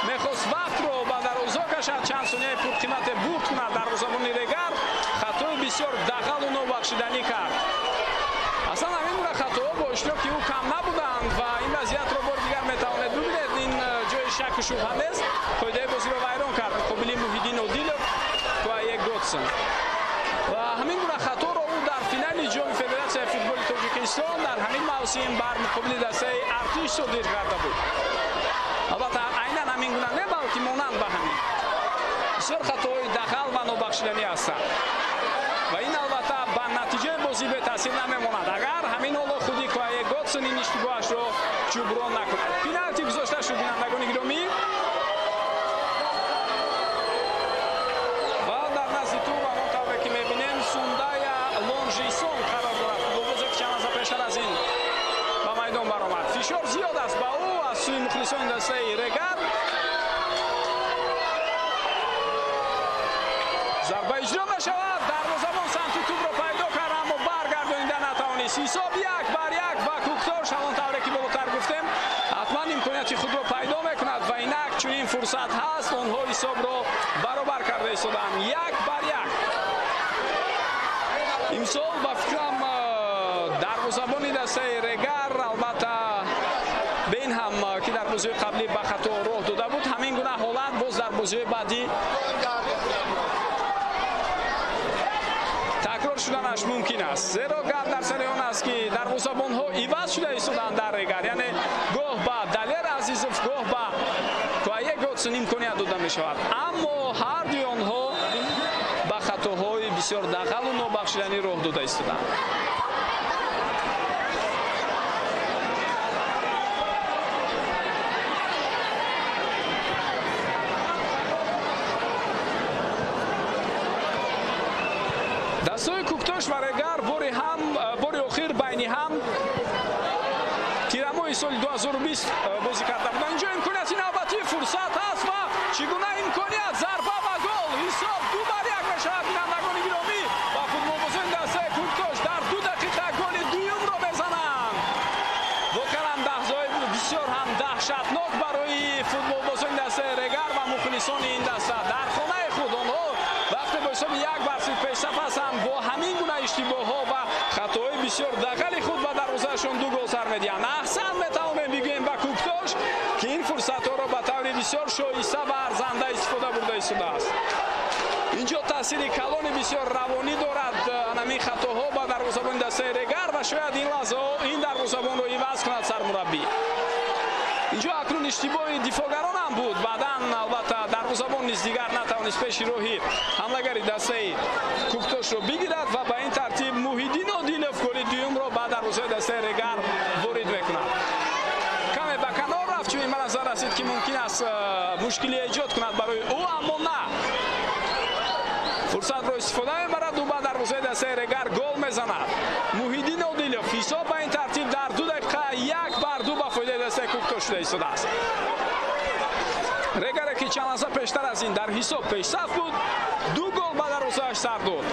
мехост вақтро ба дароза кашад, чанд сонияи пурқимате бурд кунад дарвозабони Регар, хатои бисёр дағалу нобахшиданӣ кард. аслан ҳамин гуна хатоҳо бо иштироки ӯ кам набуданд ва ин вазъиятро бори дигар метавонед бибинед. Ин ҷои шаку шубҳа нест. қоидаи бозиро вайрон кард муқобили Муҳиддин Одилов Куае Готсон ва ҳамин гуна хаторо ӯ дар финали ҷоми Федератсияи футболи Тоҷикистон дар ҳамин мавсим бар муқобили дастаи Артиш содир карда буд. албатта айнан ҳамин гуна не, балки монанд ба ҳамин бисёр хатоҳои дағал ва нобахшиданӣ ҳастанд ва ин албатта ба натиҷаи бозӣ бетаъсир намемонад агар ҳамин ҳоло худи Куае Готсон ин иштибоҳашро ҷуброн накунад. пеналти гузошта шуд бинандагони гиромӣ ва дар назди тӯб ҳамон тавре ки мебинем Сундая Лонжисон қарор дорад. футболбозе ки чанд лаҳза пештар аз ин ба майдон баромад. фишор зиёд аст ба ӯ аз сӯи мухлисони дастаи Регар. зарба иҷро мешавад. дарвозабон самти тӯбро пайдо кард, аммо баргардонда натавонист. ҳисоб 1-1 ба Куктош. ҳамон тавре ки болотар гуфтем, ҳатман имконияти худро пайдо мекунад ва инак чунин фурсат ҳаст. онҳо ҳисобро баробар карда истоданд. 1-1. имсол ба фикрам дарвозабони дастаи Регар албатта бе ин ҳам ки дар бозиҳои қаблӣ ба хато роҳ дода буд, ҳамин гуна ҳолат боз дар бозиҳои баъдӣ такрор шуданаш мумкин аст. зеро гап дар сари он аст ки дарвозабонҳо иваз шуда истоданд дар Регар, яъне гоҳ ба Далер Азизов, гоҳ ба Куае Готсон имконият дода мешавад, аммо ҳардуи онҳо ба хатоҳои бисёр дағалу нобахшиданӣ роҳ дода истоданд. дастаи Куктош ва Регар бори охир байни ҳам тирамоҳи соли 2020 бозӣ карда буданд. инҷо имконияти навбатии фурсат ҳаст ва чӣ гуна имконият, зарба ва гол. ҳисоб 2-1 мешавад. бинандагони гиромӣ ва футболбозони дастаи Куктош дар 2 дақиқа голи дуюмро мезананд. воқеан лаҳзаҳои бисёр ҳам даҳшатнок барои футболбозони дастаи Регар ва мухлисони ин даста. дар хонаи худ онҳо вақте бо ҳисоби 1-0 пешсаф ҳастанд, бо ҳамин гуна иштибоҳҳо ва хатоҳои бисёр дағали худ ба дарвозаашон 2 гол сар медиҳанд. аҳсан метавонем бигӯем ба Куктош ки ин фурсатҳоро ба таври бисёр шоиста ва арзанда истифода бурда истодааст. инҷо таъсири калони бисёр равонӣ дорад ҳамин хатоҳо ба дарвозабони дастаи Регар ва шояд ин лаҳзаҳо ин дарвозабонро иваз кунад сармураббӣ. инҷо акнун иштибоҳи дифоъгарон ҳам буд. баъдан албатта дарвозабон низ дигар натавонист пеши роҳи ҳамлагари дастаи Куктошро бигирад ва ба ин тартиб Муҳиддин Одилов голи дуюмро ба дарвозаи дастаи Регар ворид мекунад. Сейрегар гол мезанад. Муҳиддин Одилов ҳисоб ба ин тартиб дар 2 дақиқа 1-2 ба фоидаи дастаи Куктош шуда истодааст. Регаре ки чанд лаҳза пештар аз ин дар ҳисоб пешсаф буд, 2 гол ба дарвозааш сар дод.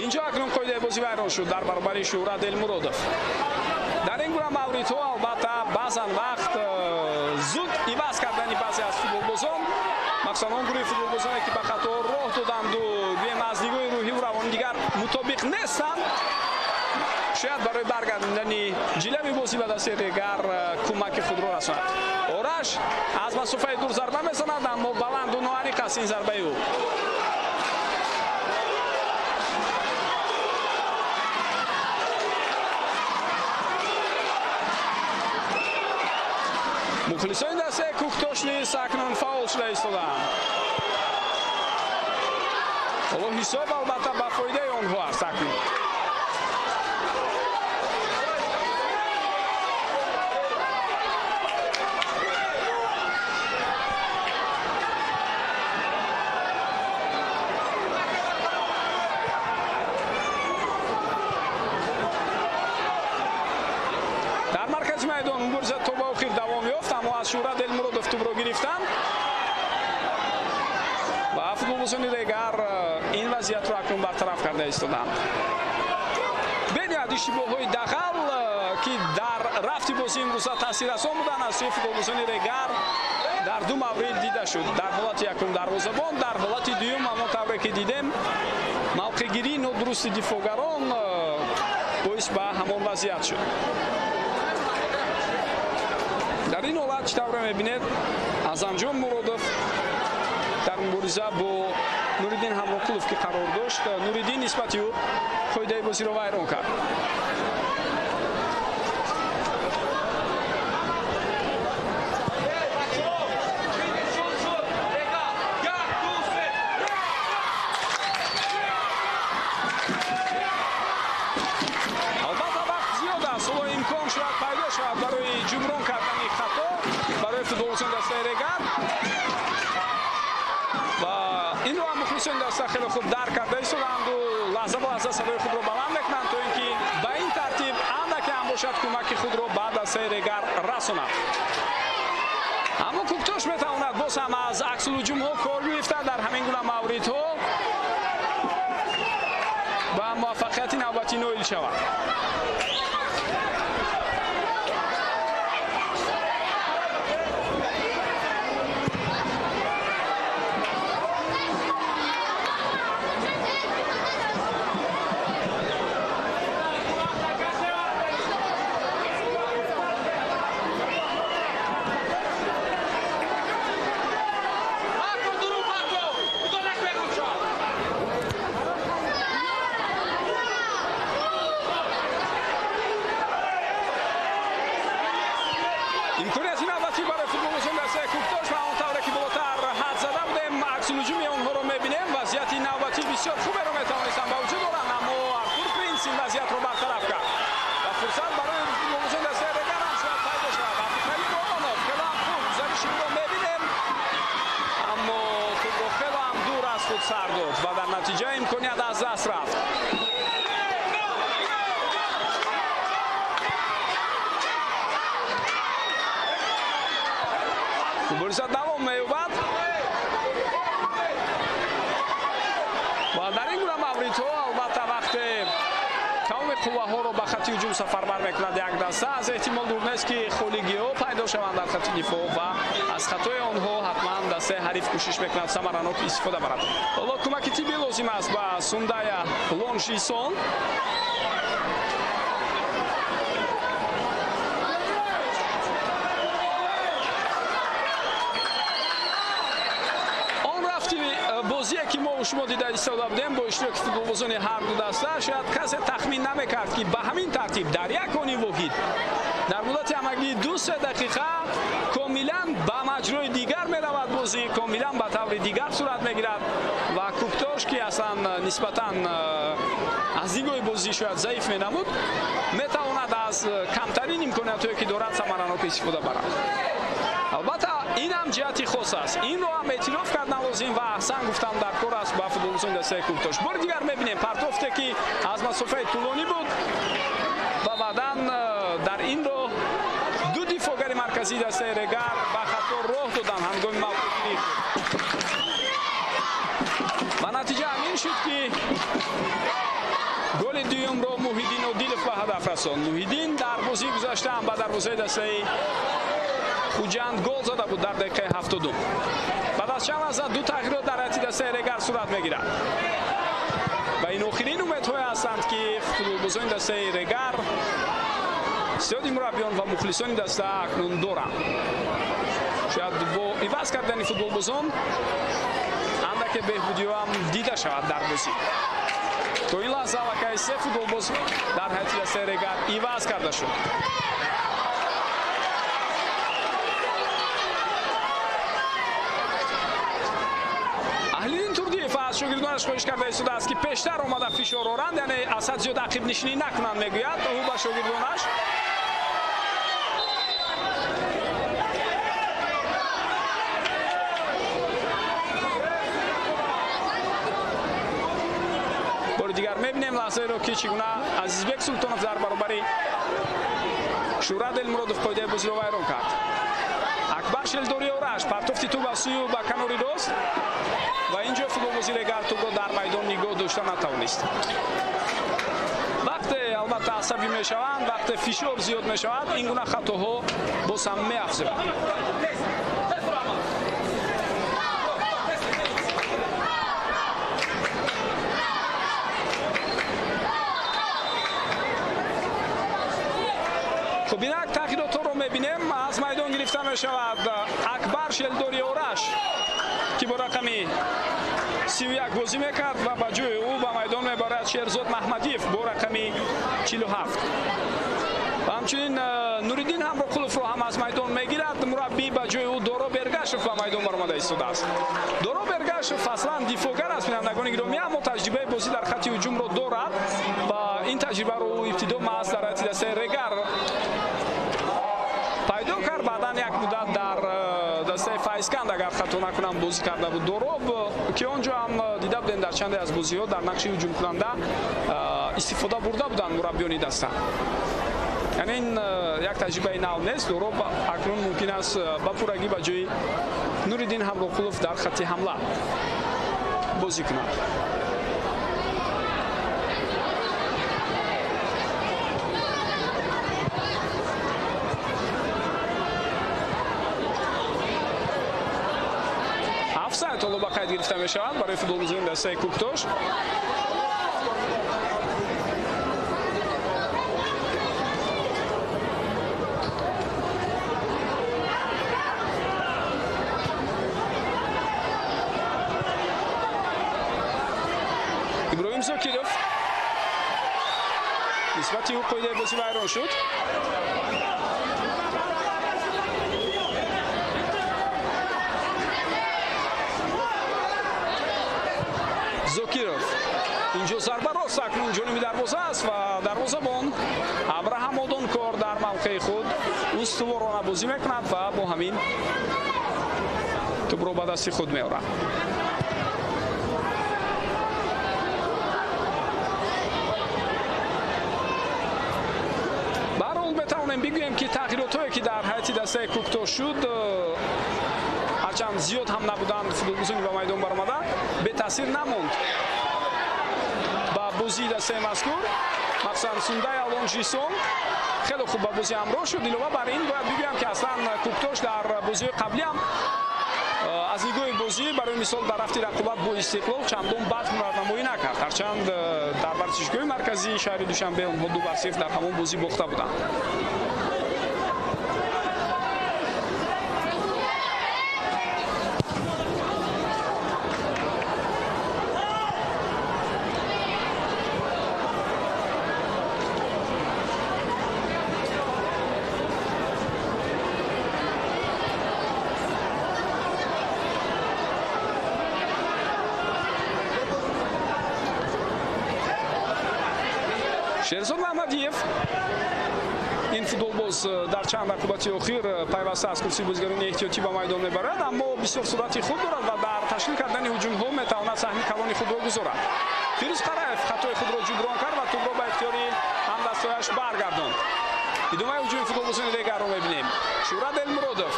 инҷо акнун қоидаи бозӣ вайрон шуд дар баробари Шӯҳрат Элмуродов. дар ин гуна мавридҳо албатта баъзан вақт зуд иваз кардани баъзе аз футболбозон, махсусан он гурӯҳи футболбозоне ки ба хато роҳ доданду гӯем аз нигоҳи рӯҳиву равонӣ дигар мутобиқ нестанд, шояд барои баргардондани ҷилави бозӣ ба дасти Регар кӯмаки худро расонад. Ораш аз масофаи дур зарба мезанад, аммо баланду ноаниқ аст ин зарбаи ӯ. мухлисони дастаи Куктош низ акнун фаул шуда истоданд. ҳоло ҳисоб албатта ба фоидаи онҳо аст акнун. дар маркази майдон мубориза то ба охир давом ёфт, аммо аз Шӯҳрат Элмуродов тӯбро гирифтанд ва футболбозони Регар ин вазиятро акнун бартараф карда истоданд. бениҳоят иштибоҳҳои дағал ки дар рафти бозӣ имрӯза таъсиррасон буданд аз сӯи футболбозони Регар дар 2 маврид дида шуд. дар ҳолати якум дарвозабон, дар ҳолати дуюм ҳамон тавре ки дидем мавқеъгирии нодурусти дифоъгарон боис ба ҳамон вазият шуд. дар ин ҳолат чӣ тавре мебинед Азамҷон Муродов дар мубориза бо Нуриддин Ҳамроқулов ки қарор дошт, Нуриддин нисбати ӯ қоидаи бозиро вайрон кард. албатта вақт зиёд аст, ҳоло имкон шояд пайдо шавад барои ҷуброн кардани хато барои футболбозони дастаи Регар. ва инро ҳам мухлисони даста хеле хуб дарк карда истоданду лаҳза ба лаҳза садои худро баланд мекунанд то ин ки ба ин тартиб андаке ҳам бошад кӯмаки худро ба дастаи Регар расонад. аммо Куктош метавонад боз ҳам аз аксулҳуҷумҳо кор гирифта дар ҳамин гуна мавридҳо ба муваффақияти навбатӣ ноил шавад. имконияти навбатӣ барои футболбозони дастаи Куктош ва он тавре ки болотар ҳад зада будем аксулҳуҷуми онҳоро мебинем. вазъияти навбатӣ бисёр хуберо метавонистанд ба вуҷуд оранд, аммо Артур Принс ин вазъиятро бартараф кард ва фурсат барои футболбозони дастаи Регар ҳам шояд пайдо шавад. Абдукарим Омонов хело ҳам хуб зариши ӯро мебинем, аммо тӯбро хело ҳам дур аз худ сар дод ва дар натиҷа имконият аз даст рафт. мубориза давом меёбад ва дар ин гуна мавридҳо албатта вақте тамоми қувваҳоро ба хати ҳуҷум сафарбар мекунад як даста, аз эҳтимол дур нест ки холигиҳо пайдо шаванд дар хати дифоъ ва аз хатои онҳо ҳатман дастаи ҳариф кӯшиш мекунад самаранок истифода барад. ҳоло кӯмаки тиббӣ лозим аст ба Сундая Лоншисон. бозие ки мо шумо дида истода будем бо иштироки футболбозони ҳар ду даста, шояд касе тахмин намекард ки ба ҳамин тартиб дар як они воҳид дар муддати ҳамагии 2-3 дақиқа комилан ба маҷрои дигар меравад, бозӣ комилан ба таври дигар сурат мегирад ва Куктош ки аслан нисбатан аз нигоҳи бозӣ шояд заиф менамуд, метавонад аз камтарин имкониятҳое ки дорад самаранок истифода барад. البته این هم جهتی خاص است. این رو هم اعتراف کردن لازم و احسن گفتم در کار است با فوتبالیستان دسته کوکتاش. بار دیگر میبینیم پرتافتی که از مسافت طولانی بود و بعداً در این رو دو دفاعگر مرکزی دسته رگر با خطا راه دادن هنگام موقعیت و نتیجه همین شد که گل دوم رو موحدین عادلوف به هدف رساند. موحدین در بازی گذشته هم به دروازه دسته خوجند گل زده بود در دقیقه 72. بعد از چند لحظه دو تغییرات در حیاط دسته رگر صورت میگیرد و این آخرین امیدهای هستند که فوتبالبازان دسته رگر استعداد مربیان و مخلصان دسته اکنون دارند. شاید با عوض کردن فوتبالبازان اندک بهبودی هم دیده شود در بازی. تا این لحظه واقعا سه فوتبالباز در حیاط دسته رگر عوض کرده شد. اهلیدین تردی از شاگردانش خواهش کرده ایستاده است که پیشتر آمده فشار آورند، یعنی اسد زیاد عقب نشینی نکنند میگوید او به شاگردانش. بار دیگر میبینیم لحظه رو که چگونه عزیزبک سلطانов در برابر شورا دلمرادov قاعده بازی رو ویران کرد. اکبر شلدوری آرش پرتافتی تو به سوی و به کناری راست و اینجا فوتبالبازی رگر توپو در میدان نگاه داشته نتوانست. وقتی البته عصبی میشوند، وقتی فشار زیاد میشود، این گونه خطاها باز هم میافزاید. خب این یک تغییرات رو میبینیم. از میدان گرفته میشود اکبر شلدوری آرش که با رقمی 31 بازی میکرد و با جای او به میدان میبرد شیرزاد محمدیف با رقمی 47 و همچنین نوریدین همراقلوف رو هم از میدان میگیرد. مربی با جای او دورو برگشف به میدان برآمده ایستاده است. دورو برگشف اصلا دفاعگر است. بینندگان گرامی، اما تجربه بازی در خط هجوم رو دارد و این تجربه رو ابتدا محض در حیاط دسته رگر پیدا کرد. بعداً یک مدت در دسته فایسکند اگر خطا نکنم بازی کرده بود. دروب که اونجا هم دیده بودیم در چند از بازی ها در نقش هجوم کننده استفاده برده بودن مربیان دسته. یعنی این یک تجربه نو نیست. دروب اکنون ممکن است با پورگی با جای نوریدین همراقلوف در خط حمله بازی کند. افسانه حالا با قید گرفته می شود برای فوتبالبازان دسته کوکتاش. ابراهیم زاکیروف نسبتی او قاعده بازی ویران شد. زاکیروف اینجا ضربه راست اکنون جانبی دروازه است و دروازه‌بان ابراهام آدونکار در موقع خود استوارانه بازی میکند و با همین توپ رو به دست خود میآورد. به هر حال بتوانیم بگوییم که تغییراتی که در حیاط دسته کوکتاش شد، هرچند زیاد هم نبودند، فوتبالبازانی به میدان برآمده به تاثیر نماند با بازی دسته مذکور. مثلا سوندای الان جیسون خیلی خوب با بازی همراه شد. علاوه بر این باید بگویم که اصلا کوکتاش در بازی قبلی هم از نگاه بازی برای مثال در هفته رقابت با استقلال چندان بد نمایی نکرد، هرچند در ورزشگاه مرکزی شهر دوشنبه اونها 2-0 در همون بازی باخته بودند. شیرزاد محمدیف این فوتبالباز در چند رقابت اخیر پیوسته از کرسی بازیگران احتیاطی به میدان میبرد، اما بسیار سرعت خود دارد و در تشکیل کردن هجوم ها میتواند سهم کلان خود را گذارد. فیروز قرایف خطای خود را جبران کرد و توپ را به اختیار همدستایش برگرداند. ادامه هجوم فوتبالبازان دیگر را میبینیم. شورت المرادوف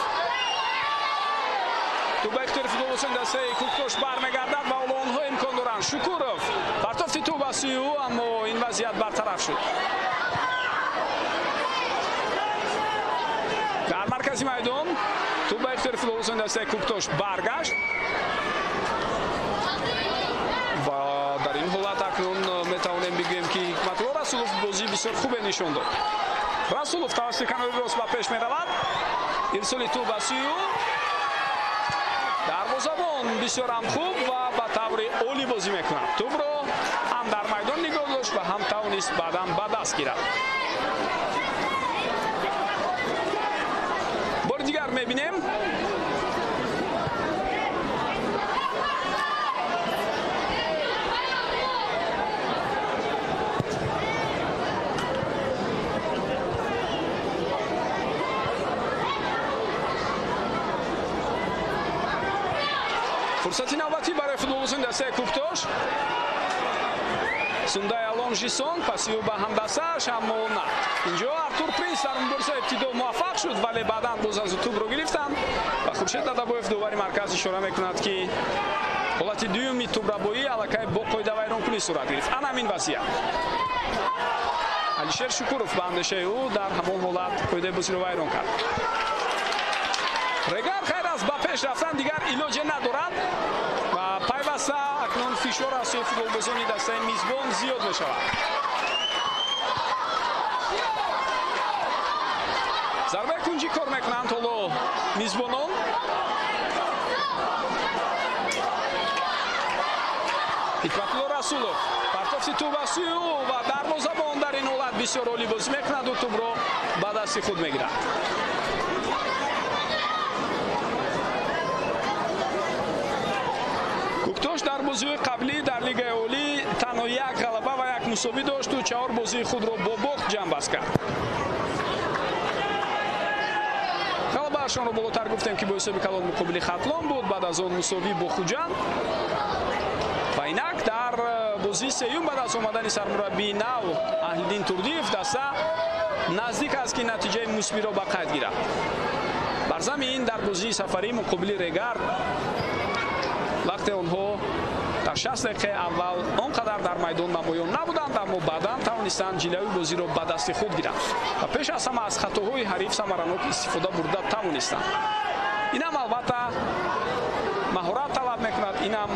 توپ به اختیار فوتبالبازان دسته کوکتوش برمیگردد و آنها امکان دارند. شکورов پرتافت توپ به سوی او، اما این وضعیت برطرف شد. در مرکز میدان توپ به اختیار فوتبالبازان دسته کوکتوش برگشت و در این حالت اکنون میتوانیم بگوییم که حکمت‌الله رسولوف بازی بسیار خوب نشان داد. رسولوف توسط کنار راست به پیش میرود. ارسال توپ به سوی او، دروازه‌بان بسیار هم خوب و به طور عالی بازی میکند. توپ را هم در میدان نگاه داشت و هم توانست بعداً به دست گیرد. بار دیگر میبینیم فرصتی نوبتی برای فوتبالبازان دسته کوکتوش. سوندای الان ژیسون پاسی او به همدستش، اما نه. اینجا ارتور پرینس در مبارزه ابتدا موفق شد ولی بعدا باز از توپ رو گرفتند و خورشید دادابویف دوباره مرکز اشاره میکند که حالت دومی توپربایی الکی با قاعده ویرانکنی صورت گرفت. آن همین وضعیت. алишер شکورов به اندیشه او در همان حالت قاعده بازی رو ویران کرد. رگار خیر از با پیش رفتن دیگر علاجی ندارد و پیوسته اکنون فشار از سوی فوتبالبازان دسته میزبان زیاد می شود. ضربه کنجی کار میکنند حالا میزبانان. حکمت‌الله رسولوف پرتافت توپ به سوی او و دروازه‌بان در این حالت بسیار عالی بازی میکند و توپ را به دست خود میگیرد. کوکتوش در بازی قبلی در لیگ عالی تنها یک غلبه و یک مساوی داشت و 4 بازی خود را با باخت جمع بست کرد. غلبه‌شان را بالاتر گفتیم که با حساب کلان مقابل خطلان بود، بعد از آن مساوی با خوجند و اینک در بازی سوم بعد از آمدن سرمربی نو اهل‌الدین توردیف دسته نزدیک است که نتیجه مثبت را به قید گیرد. بر زمین در بازی سفری مقابل رگار وقتی آنها در 60 دقیقه اول آنقدر در میدان نمایان نبودند، اما بعدا توانستند جلوی بازی را به دست خود گیرند و پیش از همه از خطاهای حریف ثمرناک استفاده برده توانستند. اینم البته مهارت طلب میکند، اینم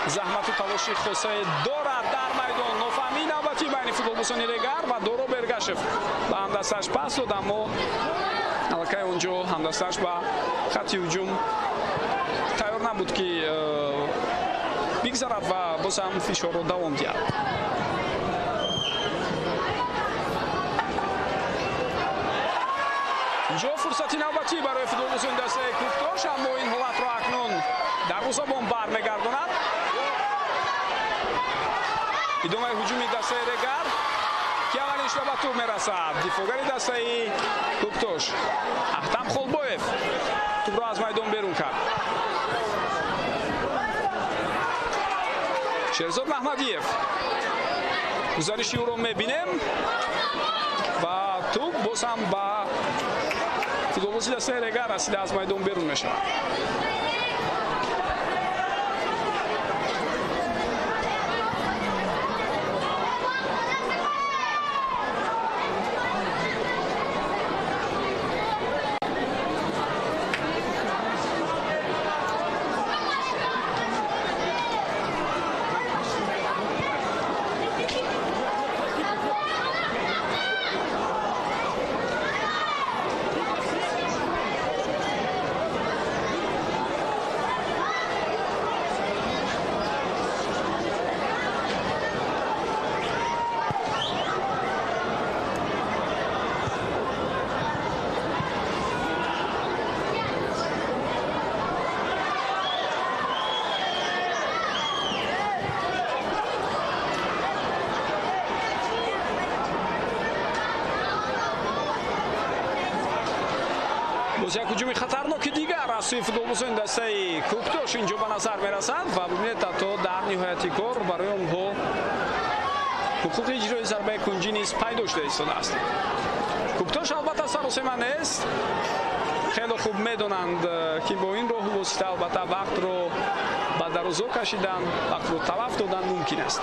زحمت و تلاش خاصه دارد در میدان. نوفهمی نوبتی بین فوتبالبازان رگار و دورو برگشف به همدستش پس داد، اما الکی اونجا همدستش به خط هجوم تیار نبود که بگذرد و باز هم فشار را دوام دهد. اینجا فرصتی نوبتی برای فوتبالبازان دسته کوکتوش، اما این حالت را اکنون دروازه‌بان برمیگرداند. ادامه هجوم دسته رگار که اولین شب به توپ میرسد. دفاعگر دسته کوکتوش احتم خولبویف توپ را از میدان بیرون کرد. شهرزاد محمدیف گزارشی او را میبینیم و توپ باز هم با فوتبالبازی دسته رگار رسیده از میدان بیرون میشود. باز یک هجوم خطرناک دیگر از سوی فوتبالبازان دسته کوکتوش اینجا به نظر میرسد و ببینید تا در نهایت کار برای آنها حقوق اجرای ضربه کنجی نیز پیدا شده است. کوکتوش البته سراسیمه نیست، خیلی خوب میدونند که با این راه واسطه البته وقت رو به درازا کشیدن، وقت رو تلف دادن ممکن است.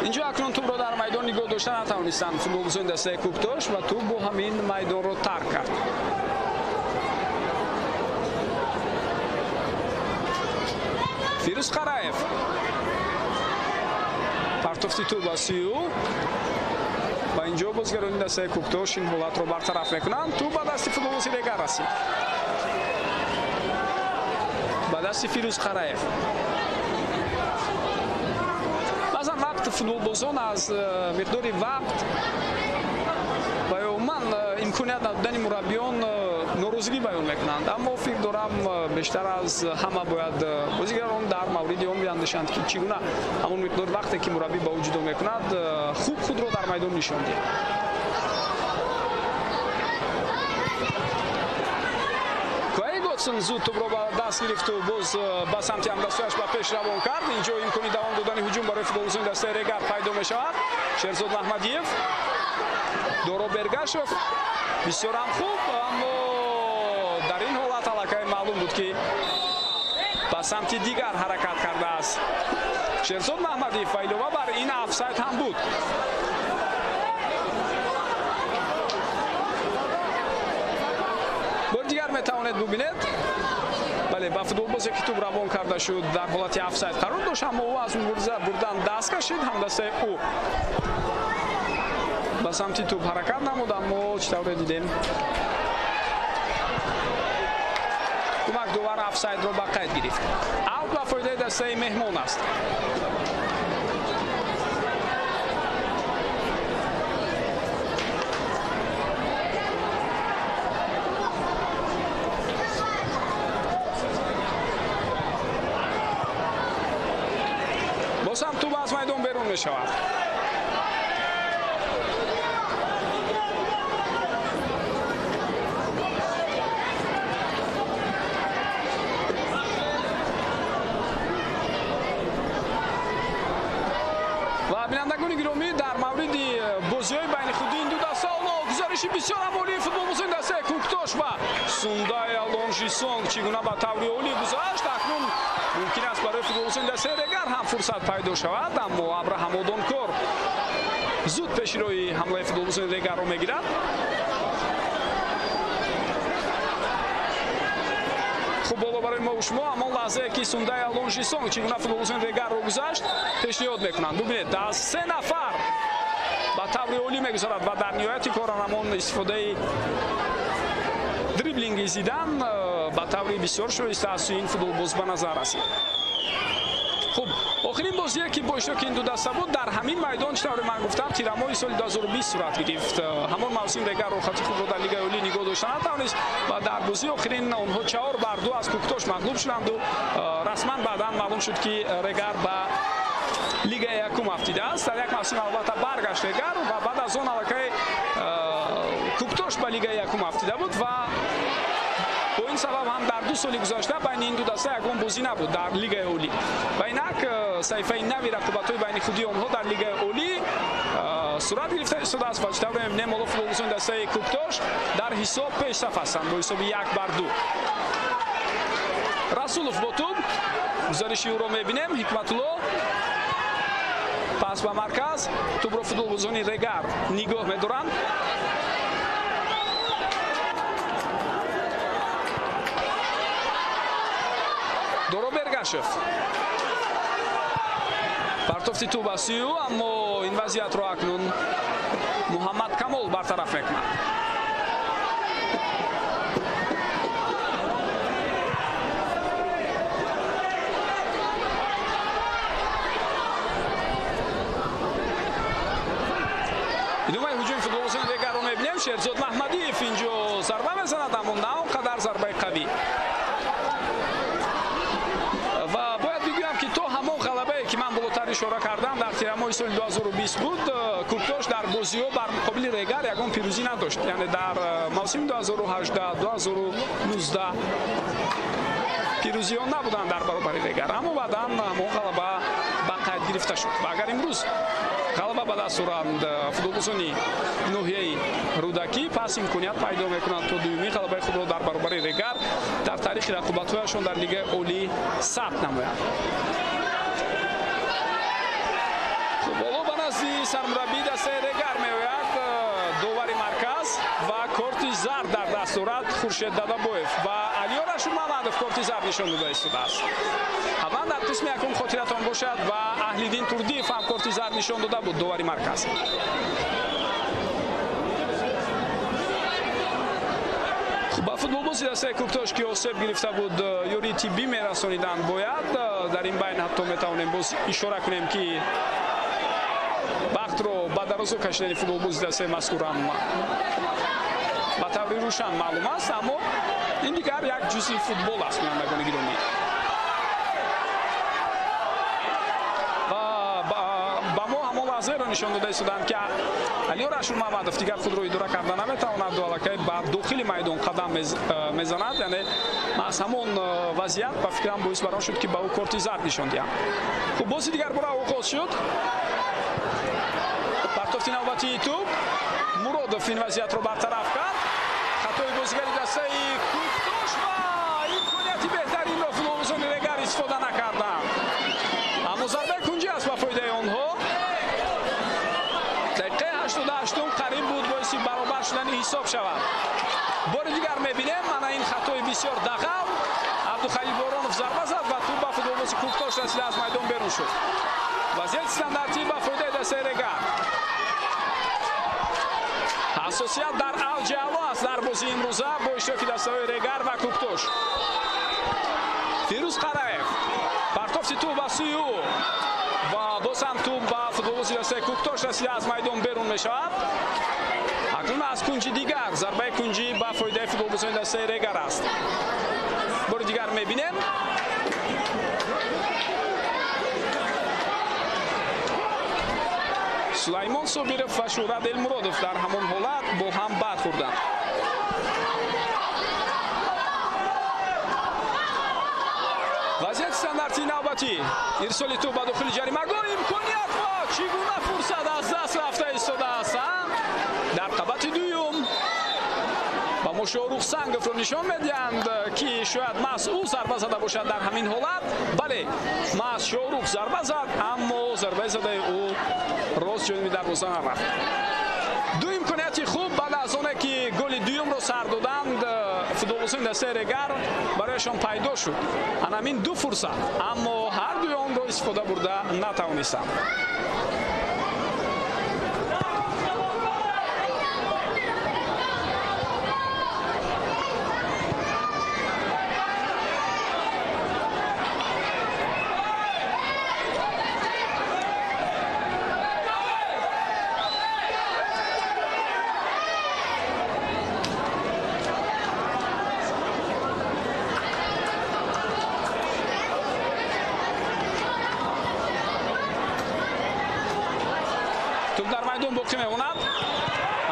اینجا اکنون توپ رو در میدان نگاه داشتن نتوانستند فوتبالبازان دسته کوکتوش و توپ با همین میدان رو ترک کرد. فیروز قرایف پرتافتی توپ با سیو و اینجا بازیکنان دسته کوکتوش این حالت رو برطرف میکنند. توپ به دست فوتبالباز دیگر رسید، به دست فیروز قرایف. فوتبالبازان از مقداری وقت و عموما امکانیت ندادن مربیان ناراضگی بیان میکنند، اما فکر دارم بیشتر از همه باید بازیگران در مورد آن بیاندیشند که چگونه همون مقدار وقتی که مربی با وجود میکند خوب خود را در میدان نشان دهد. زود توپ رو به دست گرفت و باز با سمت امراسویش به پیش روان کرد. اینجا امکانی دوام دادن هجوم برای فوتبالبازان دسته رگر پیدا می شود. شهرزاد محمدیف، دورو برگاشوف بسیار هم خوب، اما در این حالت علاقه معلوم بود که به سمت دیگر حرکت کرده است شهرزاد محمدیف و علاوه بر این آفساید هم بود. دیگر میتوانید ببینید بله با فوتبالبازی که توپ روان کرده شد در حالت آفساید قرار داشت، اما او از بردن دست کشید، هم دسته او به سمت توپ حرکت نمود، اما چطور دیدیم کمک داور آفساید رو به قید گرفت. اوت به فایده دسته مهمان است. هم توپ از میدان بیرون می شود. و بینندگان گرامی در مورد بازی‌های بین خودی این دو دسته گزارشی بسیار عالی فوتبالبازان دسته کوکتوش و سوندای لونژیسونگ چگونه به طور عالی گذشت. اکنون ممکن است برای فوتبالبازان دسته رگر هم فرصت پیدا شود، اما ابراهام اودونکور زود پیش روی حمله فوتبالبازان رگر رو میگیرد. خوب بالا برای ما و شما، اما لحظه که سوندای لونژیسونگ چگونه فوتبالبازان رگر رو گذشت پیشنهاد میکنند. ببینید از 3 نفر به طور عالی میگذارد و در نهایت کار همان استفاده دریبلینگ زیدن به طور بسیار شایسته از این فوتبالباز به نظر رسید. خب آخرین بازی که با اشتراک این دو دسته بود در همین میدان چطور من گفتم تیرمای سال 2020 صورت گرفت. همان موسم رگر رو خطی خود رو در لیگ اولی نگاه داشتن نتوانست و در بازی آخرین آنها 4-2 از کوکتوش مغلوب شدند و رسما بعدا معلوم شد که رگر به لیگ یکم افتیده است. در یک موسم البته برگشت رگر و بعد از آن علاقه کوکتوش به لیگ یکم افتیده بود و با این سبب هم در 2 سال گذشته بین این دو دسته یگان بازی نبود در لیگ اولی و اینک صحیفه نوی رقابت‌های بین خودی آنها در لیگ اولی صورت گرفته شده است و چطور می‌بینیم حالا فوتبالبازان دسته کوکتوش در حساب پیشرفت هستند با حساب 1-2. رسولوف با توپ گزارشی او را می‌بینیم. حکمت‌الله پس به مرکز توپ را فوتبالبازان رگر نگاه می‌دارند. دورو برگاشوف پرتافتی توپ به سوی او، اما این وضعیت را اکنون محمد کمال برطرف میکند. Шерзод Маҳмадиев инҷо зарба мезанад, аммо на он қадар зарбаи қавӣ. Ва бояд бигӯям ки то ҳамон ғалабае ки ман болотар ишора кардам дар тирамоҳи соли 2020 буд, Куктош дар бозиҳо бар муқобили Регар ягон пирӯзӣ надошт. Яъне дар мавсими 2018-2019 пирӯзиҳо набуданд дар баробари Регар, аммо баъдан ҳамон ғалаба ба қайд гирифта шуд. Ва агар имрӯз ғалаба ба даст оранд футболбозони ноҳияи Рӯдакӣ, пас имконият пайдо мекунанд то дуюмин ғалабаи худро дар баробари Регар дар таърихи рақобатҳояшон дар Лигаи олӣ сабт намоянд. Боло ба назди сармураббии дастаи Регар меояд довари марказ ва корти зард дар даст дорад Хуршед Дадабоев ва Алиёр Ашурмамадов корти зард нишон дода истодааст. Аввал дар қисми якум хотиратон бошад ва Аҳлиддин Турдиев ҳам корти зард нишон дода буд довари марказ. ба футболбози дастаи Куктош ки осеб гирифта буд ёрии тиббӣ мерасониданд бояд. Дар ин байн ҳатто метавонем боз ишора кунем ки вақтро ба дарозо кашидани футболбози дастаи мазкурам ба таври рӯшан маълум аст, аммо ин дигар як ҷузъи футбол аст. бинандагони гиромӣ, ба мо ҳамон лаҳзаеро нишон дода истоданд ки Алиёр Ашурмамадов дигар худро идора карда наметавонад, аллакай ба дохили майдон қадам мезанад. яъне аз ҳамон вазъият ба фикрам боис барон шуд ки ба ӯ корти зард нишон диҳам. хуб, бози дигар бора оғоз шуд. партофти навбатии тӯб, Муродов ин вазъиятро бартараф кард. хатои бозигари дастаи Куктош ва имконияти беҳтаринро футболбозони Регар истифода накарданд, аммо зарбаи кунҷӣ аст ба фоидаи онҳо. дақиқаи 88 қариб буд боиси баробар шудани ҳисоб шавад. бори дигар мебинем ана ин хатои бисёр дағал. Абдухалил Боронов зарба зад ва тӯб ба футболбози Куктош расида аз майдон берун шуд. вазъияти стандартӣ ба фоидаи дастаи Регар. асосият дар авҷи аъло аст дар бозии имрӯза бо иштироки дастаҳои Регар ва Куктош. Фирӯз Қараев партофти тӯб ба сӯи ӯ ва боз ҳам тӯб ба футболбози дастаи Куктош расида аз майдон берун мешавад. акнун аз кунҷи дигар зарбаи кунҷӣ ба фоидаи футболбозони дастаи Регар аст. бори дигар мебинем. Сулаймон Собиров ва Шӯҳрат Элмуродов дар ҳамон ҳолат бо ҳам бархӯрданд. вазъияти стандартии навбатӣ, ирсоли тӯб ба дохили ҷаримагоҳ, имконият ва чӣ гуна фурсат аз даст рафта истодааст. дар қабати дуюм ба мо Шоҳрух Санговро нишон медиҳанд ки шояд маҳз ӯ зарба зада бошад дар ҳамин ҳолат. бале, маҳз Шоҳрух зарба зад, аммо зарбаи задаи ӯ рост ҷониби дарвоза нарафт. ду имконияти хуб баъд аз оне ки голи дуюмро сар доданд футболбозони дастаи Регар барояшон пайдо шуд. анамин ду фурсат, аммо ҳардуи онро истифода бурда натавонистанд. тӯб дар майдон боқӣ мемонад.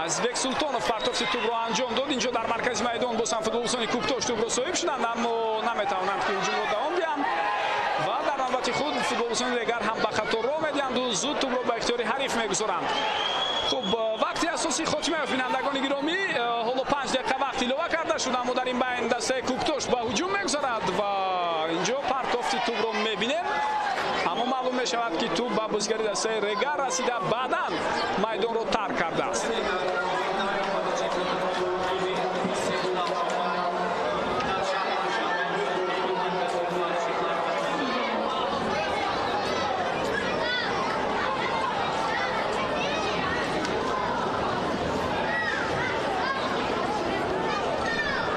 Азбек Султонов партофти тӯбро анҷом дод. инҷо дар маркази майдон бозам футболбозони Куктош тӯбро соҳиб шуданд, аммо наметавонанд ки ҳуҷумро давом диҳанд ва дар навбати худ футболбозони Регар ҳам ба хато роҳ медиҳанд ва зуд тӯбро ба ихтиёри ҳариф мегузоранд. хуб, вақти асосӣ хотима ёфт. бинандагони гиромӣ, ҳоло 5 дақиқа вақт илова карда шуд, аммо дар ин байн дастаи Куктош ба ҳуҷум мегузарад ва инҷо партофти тӯбро мебинем. аммо маълум мешавад ки тӯб ба бозигари дастаи Регар расида баъдан майдонро тарк кардааст.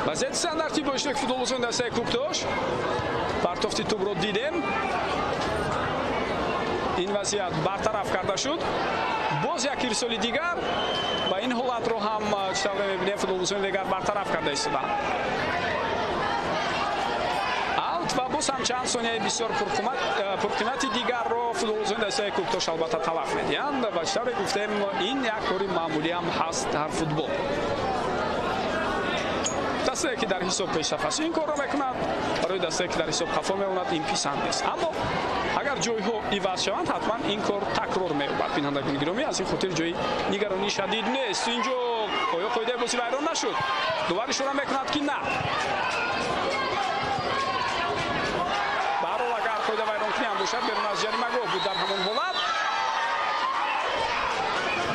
вазъияти стандартӣ бо иштироки футболбозони дастаи Куктош. партофти тӯбро дидем. ин вазъият бартараф карда шуд. боз як ирсоли дигар ба و این حالت رو هم چطور می‌بینیم فوتبالبازان دیگر برطرف کرده ایستادند. و باز هم چند ثانیه بسیار پرقیمت دیگر رو فوتبالبازان دسته کوکتوش البته تلف می‌دهند و چطور گفتیم این یک کاری معمولی هم هست در فوتبال. دسته که در حساب پیشرفت است این کار را میکند، برای دسته که در حساب خفا میماند این پسند است. اما اگر جایها عوض شوند حتما این کار تکرار می‌یابد. بینندگان گرامی از این خاطر جای نگرانی شدید نیست. اینجا آیا قاعده بازی ویران نشد؟ دوباره شروع میکند که نه. برای اگر قاعده ویران کنی هم باشد بیرون از جریمه گاه بود در همان حالت.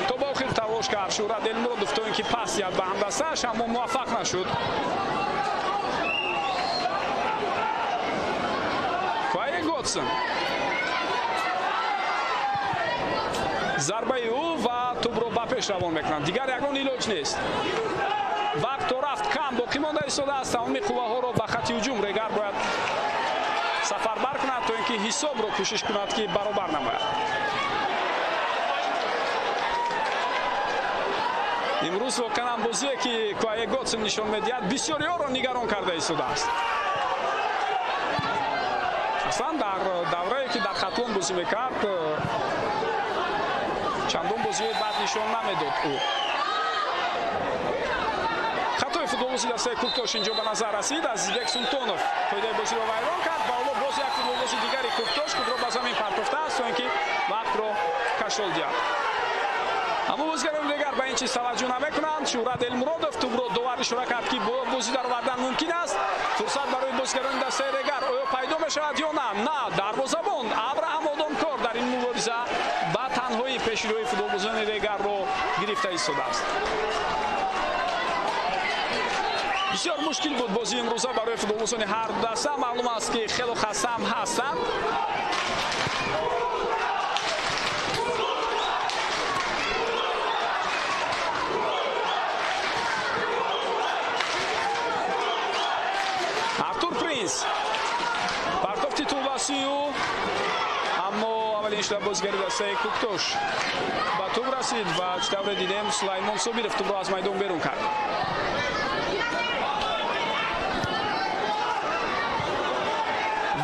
تا با آخر تلاش کرد شورا دلمرودوف تا اینکه پاس داد به همدستش اما موفق نشد. کای گوتسن ضربه او و توپ رو به پیش روان میکنند. دیگر یگان ایلاج نیست. وقت رفت کم باقی مانده ایستاده است. تمامی قوه ها رو به خط هجوم ریگر باید سفربر کند تا اینکه حساب رو کوشش کند که برابر نماید. امروز واقعا بازیه که کای گوتسن نشان میدهد بسیاری ها را نگران کرده ایستاده است. اصلا در دوره‌ای که در خطلون بازی میکرد چندان بازی بعد نشان نمیداد او. خطای فوتبالبازی دسته کوکتوش اینجا به نظر رسید از یک سلطانوف. قاعده بازی را ویران کرد و حالا باز یک فوتبالبازی دیگری کوکتوش که رو به زمین پرتافته است تا اینکه وقت را کشال دهد. اما بازیگران دیگر به این چیز توجه نمیکنند. شورا دلمرودوف توپ را دوباره شروع کرد که بازی در آوردن ممکن است. فرصت برای بازیگران دسته دیگر آیا پیدا میشود یا نه؟ دروازه‌بان ابراهام آدمکار در این مبارزه با تنهایی پیشروی فوتبالبازان دیگر را گرفته ایستاده است. بسیار مشکل بود بازی امروزه برای فوتبالبازان هر دو دسته. معلوم است که خیلی خسته هم هستند. پرتافتی تو واسیو اما اولین اشتباه بازیگری دسته کوکتوش با توپ رسید و چطور دیدیم سلیمان صابیرف توپ را از میدان بیرون کرد.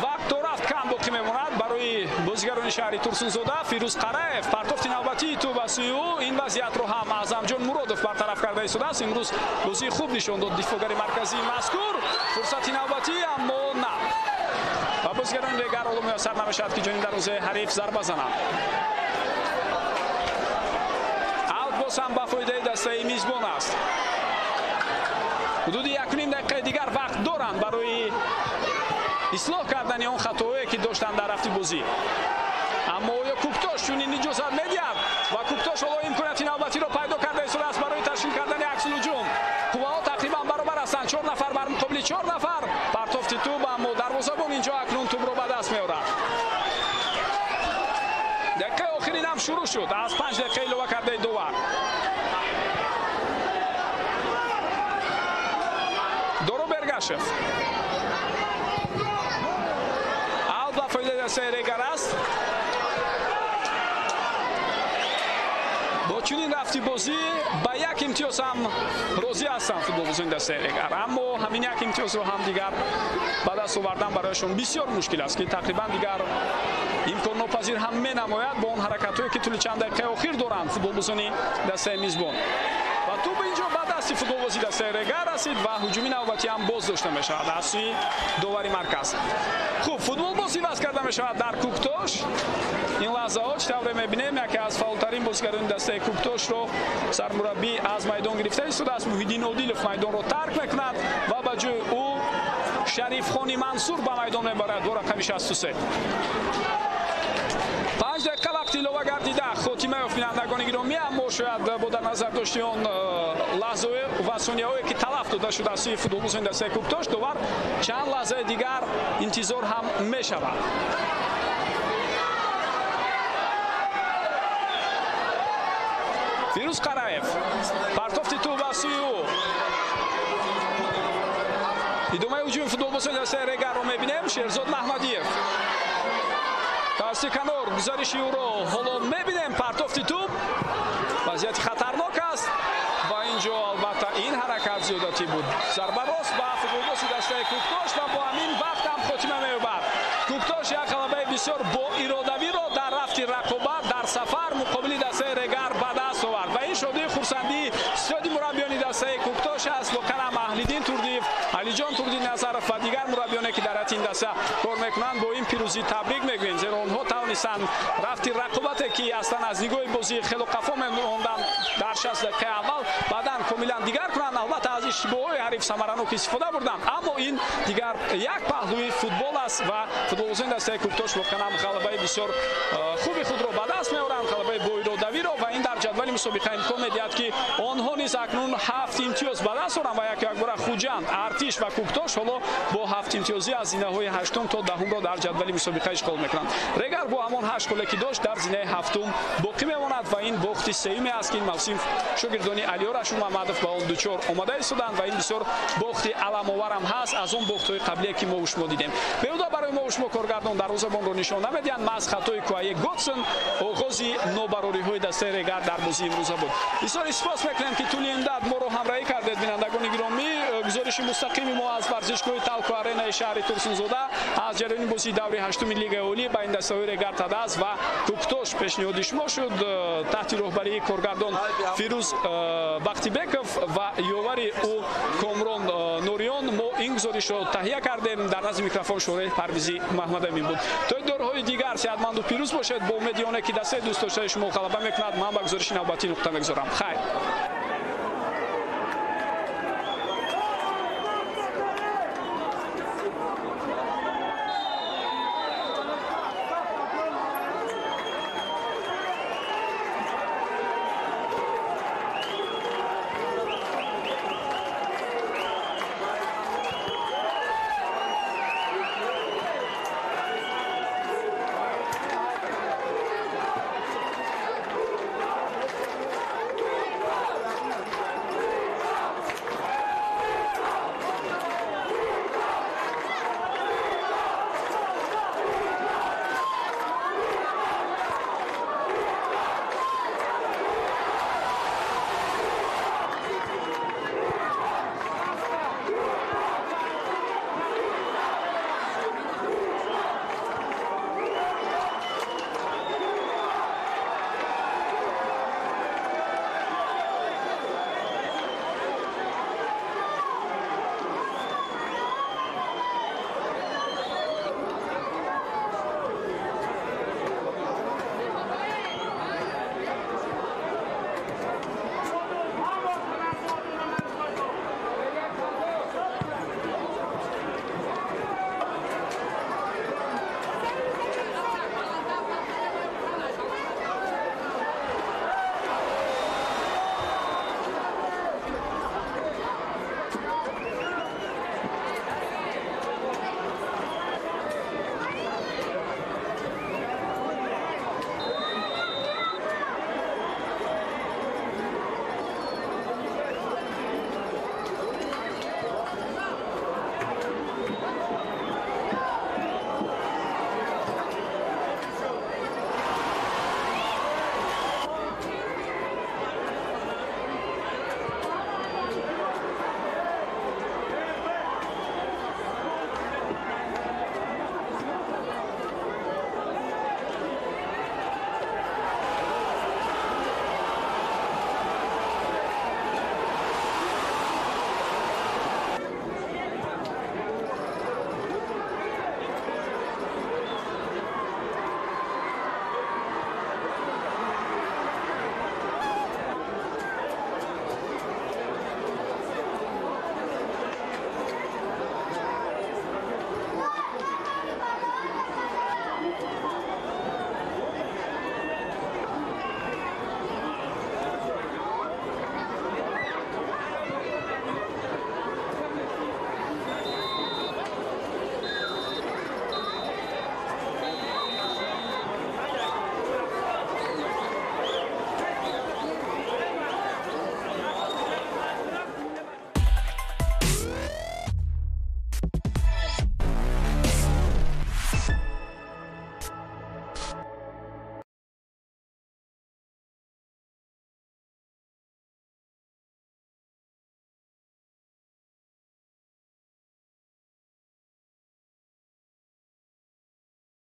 وقت رفت کم باقی میماند برای بازیگران شهری ترسونزاده. فیروز قرایف پرتافتی نوبتی تو واسیو این وضعیت رو هم اعظمجان مرودوف برطرف کرده ایستاده است. امروز بازی خوب نشان داد دفاعگر مرکزی مذکور. فرصتی نوبتی اما نه. و بازیگران دیگر حالا میسر نمیشد که جانب دروازه حریف ضربه زنند. باز هم به فایده دسته میزبان است. حدود 1.5 دقیقه دیگر وقت دارند برای اصلاح کردن اون خطاهایی که داشتن در هفته بازی. اما یا کوکتوش چنین اجازه میدهد و کوکتوش حالا امکانیت نوبتی را پیدا کرده است برای تشکیل کردن عکس الهجوم. قوه‌ها تقریبا برابر هستند. 4 نفر بر مقابل 4 نفر. پرتافت توپ اما دروازه‌بان اینجا اکنون توپ را به دست می‌آورد. دقیقه آخرین هم شروع شد. از 5 دقیقه علاوه کرده دوبار. دورو برگاشف. البته فایده دسته ریگر است. با چنین رفتی بازی با یک امتیاز هم راضی هستند فوتبالبازان دسته ریگر. اما همین یک امتیاز رو هم دیگر به دست آوردن برایشان بسیار مشکل است که تقریبا دیگر امکان ناپذیر هم می‌نماید با اون حرکت‌هایی که طول چند دقیقه اخیر دارند فوتبالبازان دسته میزبان. و توپ اینجا به دست فوتبالبازی دسته ریگر رسید و هجومی نوبتی هم باز داشته می‌شود از سوی داوری مرکز. خوب فوتبالبازی باز کرده می‌شود در کوکتوش. این لحظه ها چطور می‌بینیم یکی از فعال‌ترین بازیگران دسته کوکتوش رو سرمربی از میدان گرفته ایستاده است. محیدین عادلوف میدان رو ترک می‌کند و به جای او شریف خانی منصور به میدان می‌برد با رقم 63. 5 دقیقه وقت علاوه گردیده خاتمه بینندگان گرامی اما شاید با در نظر داشتن لحظه و ثانیه‌هایی که تلف داده شده از سوی فوتبالبازان دسته کوکتوش دوباره چند لحظه دیگر انتظار هم می‌شود. فیروز قرایف پرتافت توپ به سوی او. ادامه هجوم فوتبالبازان دسته ریگر رو می‌بینیم. شیرزاد محمدیف تا Сиканор гузариши ӯро ҳоло мебинем. партофти туп вазъияти хатарнок аст ва инҷо албатта ин ҳаракат зиёдатӣ буд. зарбарост ба футболбози дастаи Куктош ва бо ҳамин вақт ҳам хотима меёбад. Куктош як ғалабаи бисёр боиродавиро дар рафти рақобат дар сафар муқобили дастаи Регар ба даст овард ва ин шодии хурсандии сиёди мураббиёни дастаи Куктош аст. Локанам Аҳлиддин Турдиев, Алиҷон Турдиназаров ва дигар мураббиёне ки дар ин даста кор мекунанд бо ин пирӯзӣ табрик мегӯем, зеро онҳо тавонистанд рафти рақобате ки астан аз нигоҳи бозӣ хело қафо мемонданд дар 60 дақиқаи аввал баъдан комилан дигар кунанд. албатта аз иштибоҳҳои ҳариф самаранок истифода бурданд, аммо ин дигар як паҳлӯи футбол аст ва футболбозони дастаи Куктош локанам ғалабаи бисёр хуби худро ба даст меоранд, ғалабаи боиродавиро, ва ин дар ҷадвали мусобиқа имкон медиҳад ки онҳо низ акнун 7 имтиёз ба даст оранд ва якбора Хуҷанд, Артиш ва Куктош ҳоло бо 7 имтиёзӣ аз зинаҳои 8 то 10ро дар ҷадвали мусобиқа ишғол мекунанд. Регар бо ҳамон 8 голе ки дошт дар зинаи 7 боқӣ мемонад ва ин бохти сеюме аст ки ин мавсим шогирдони Алиё Рашид Муҳаммадов ба он дучор омада истоданд ва ин бисёр бохти аламоварам ҳаст аз он бохтҳои қаблие ки мову шумо дидем. беҳуда барои мову шумо коргардон дарвозабонро нишон намедиҳанд. маҳз хатои Куае Готсон оғози нобарориҳои дастаи Регар дар бозии имрӯза буд. бисёр испос мекунем ки тӯли ин муддат моро ҳамроҳӣ кардед. бинандагони гиромӣ, гузориши мустақими мо аз варзишгоҳи Талко Аренаи шаҳри Турсунзода аз ҷараёни бозии даври 8-уми Лигаи Олӣ ба ин дастаҳои Регар Тадас ва Куктош пешниҳоди шумо шуд таҳти роҳбарии коргардон Фирӯз Бахтибеков ва ёвари ӯ Комрон Нориён. мо ин гузоришро таҳия кардем. дар назди микрофон Шораи Парвизи Маҳмадамин буд. то дорҳои дигар сеҳатманду пирӯз бошед. бо умеди оне ки дастаи дӯстдоштаи шумо ғалаба мекунад, ман ба гузориши навбатӣ нуқта мегузорам. хайр.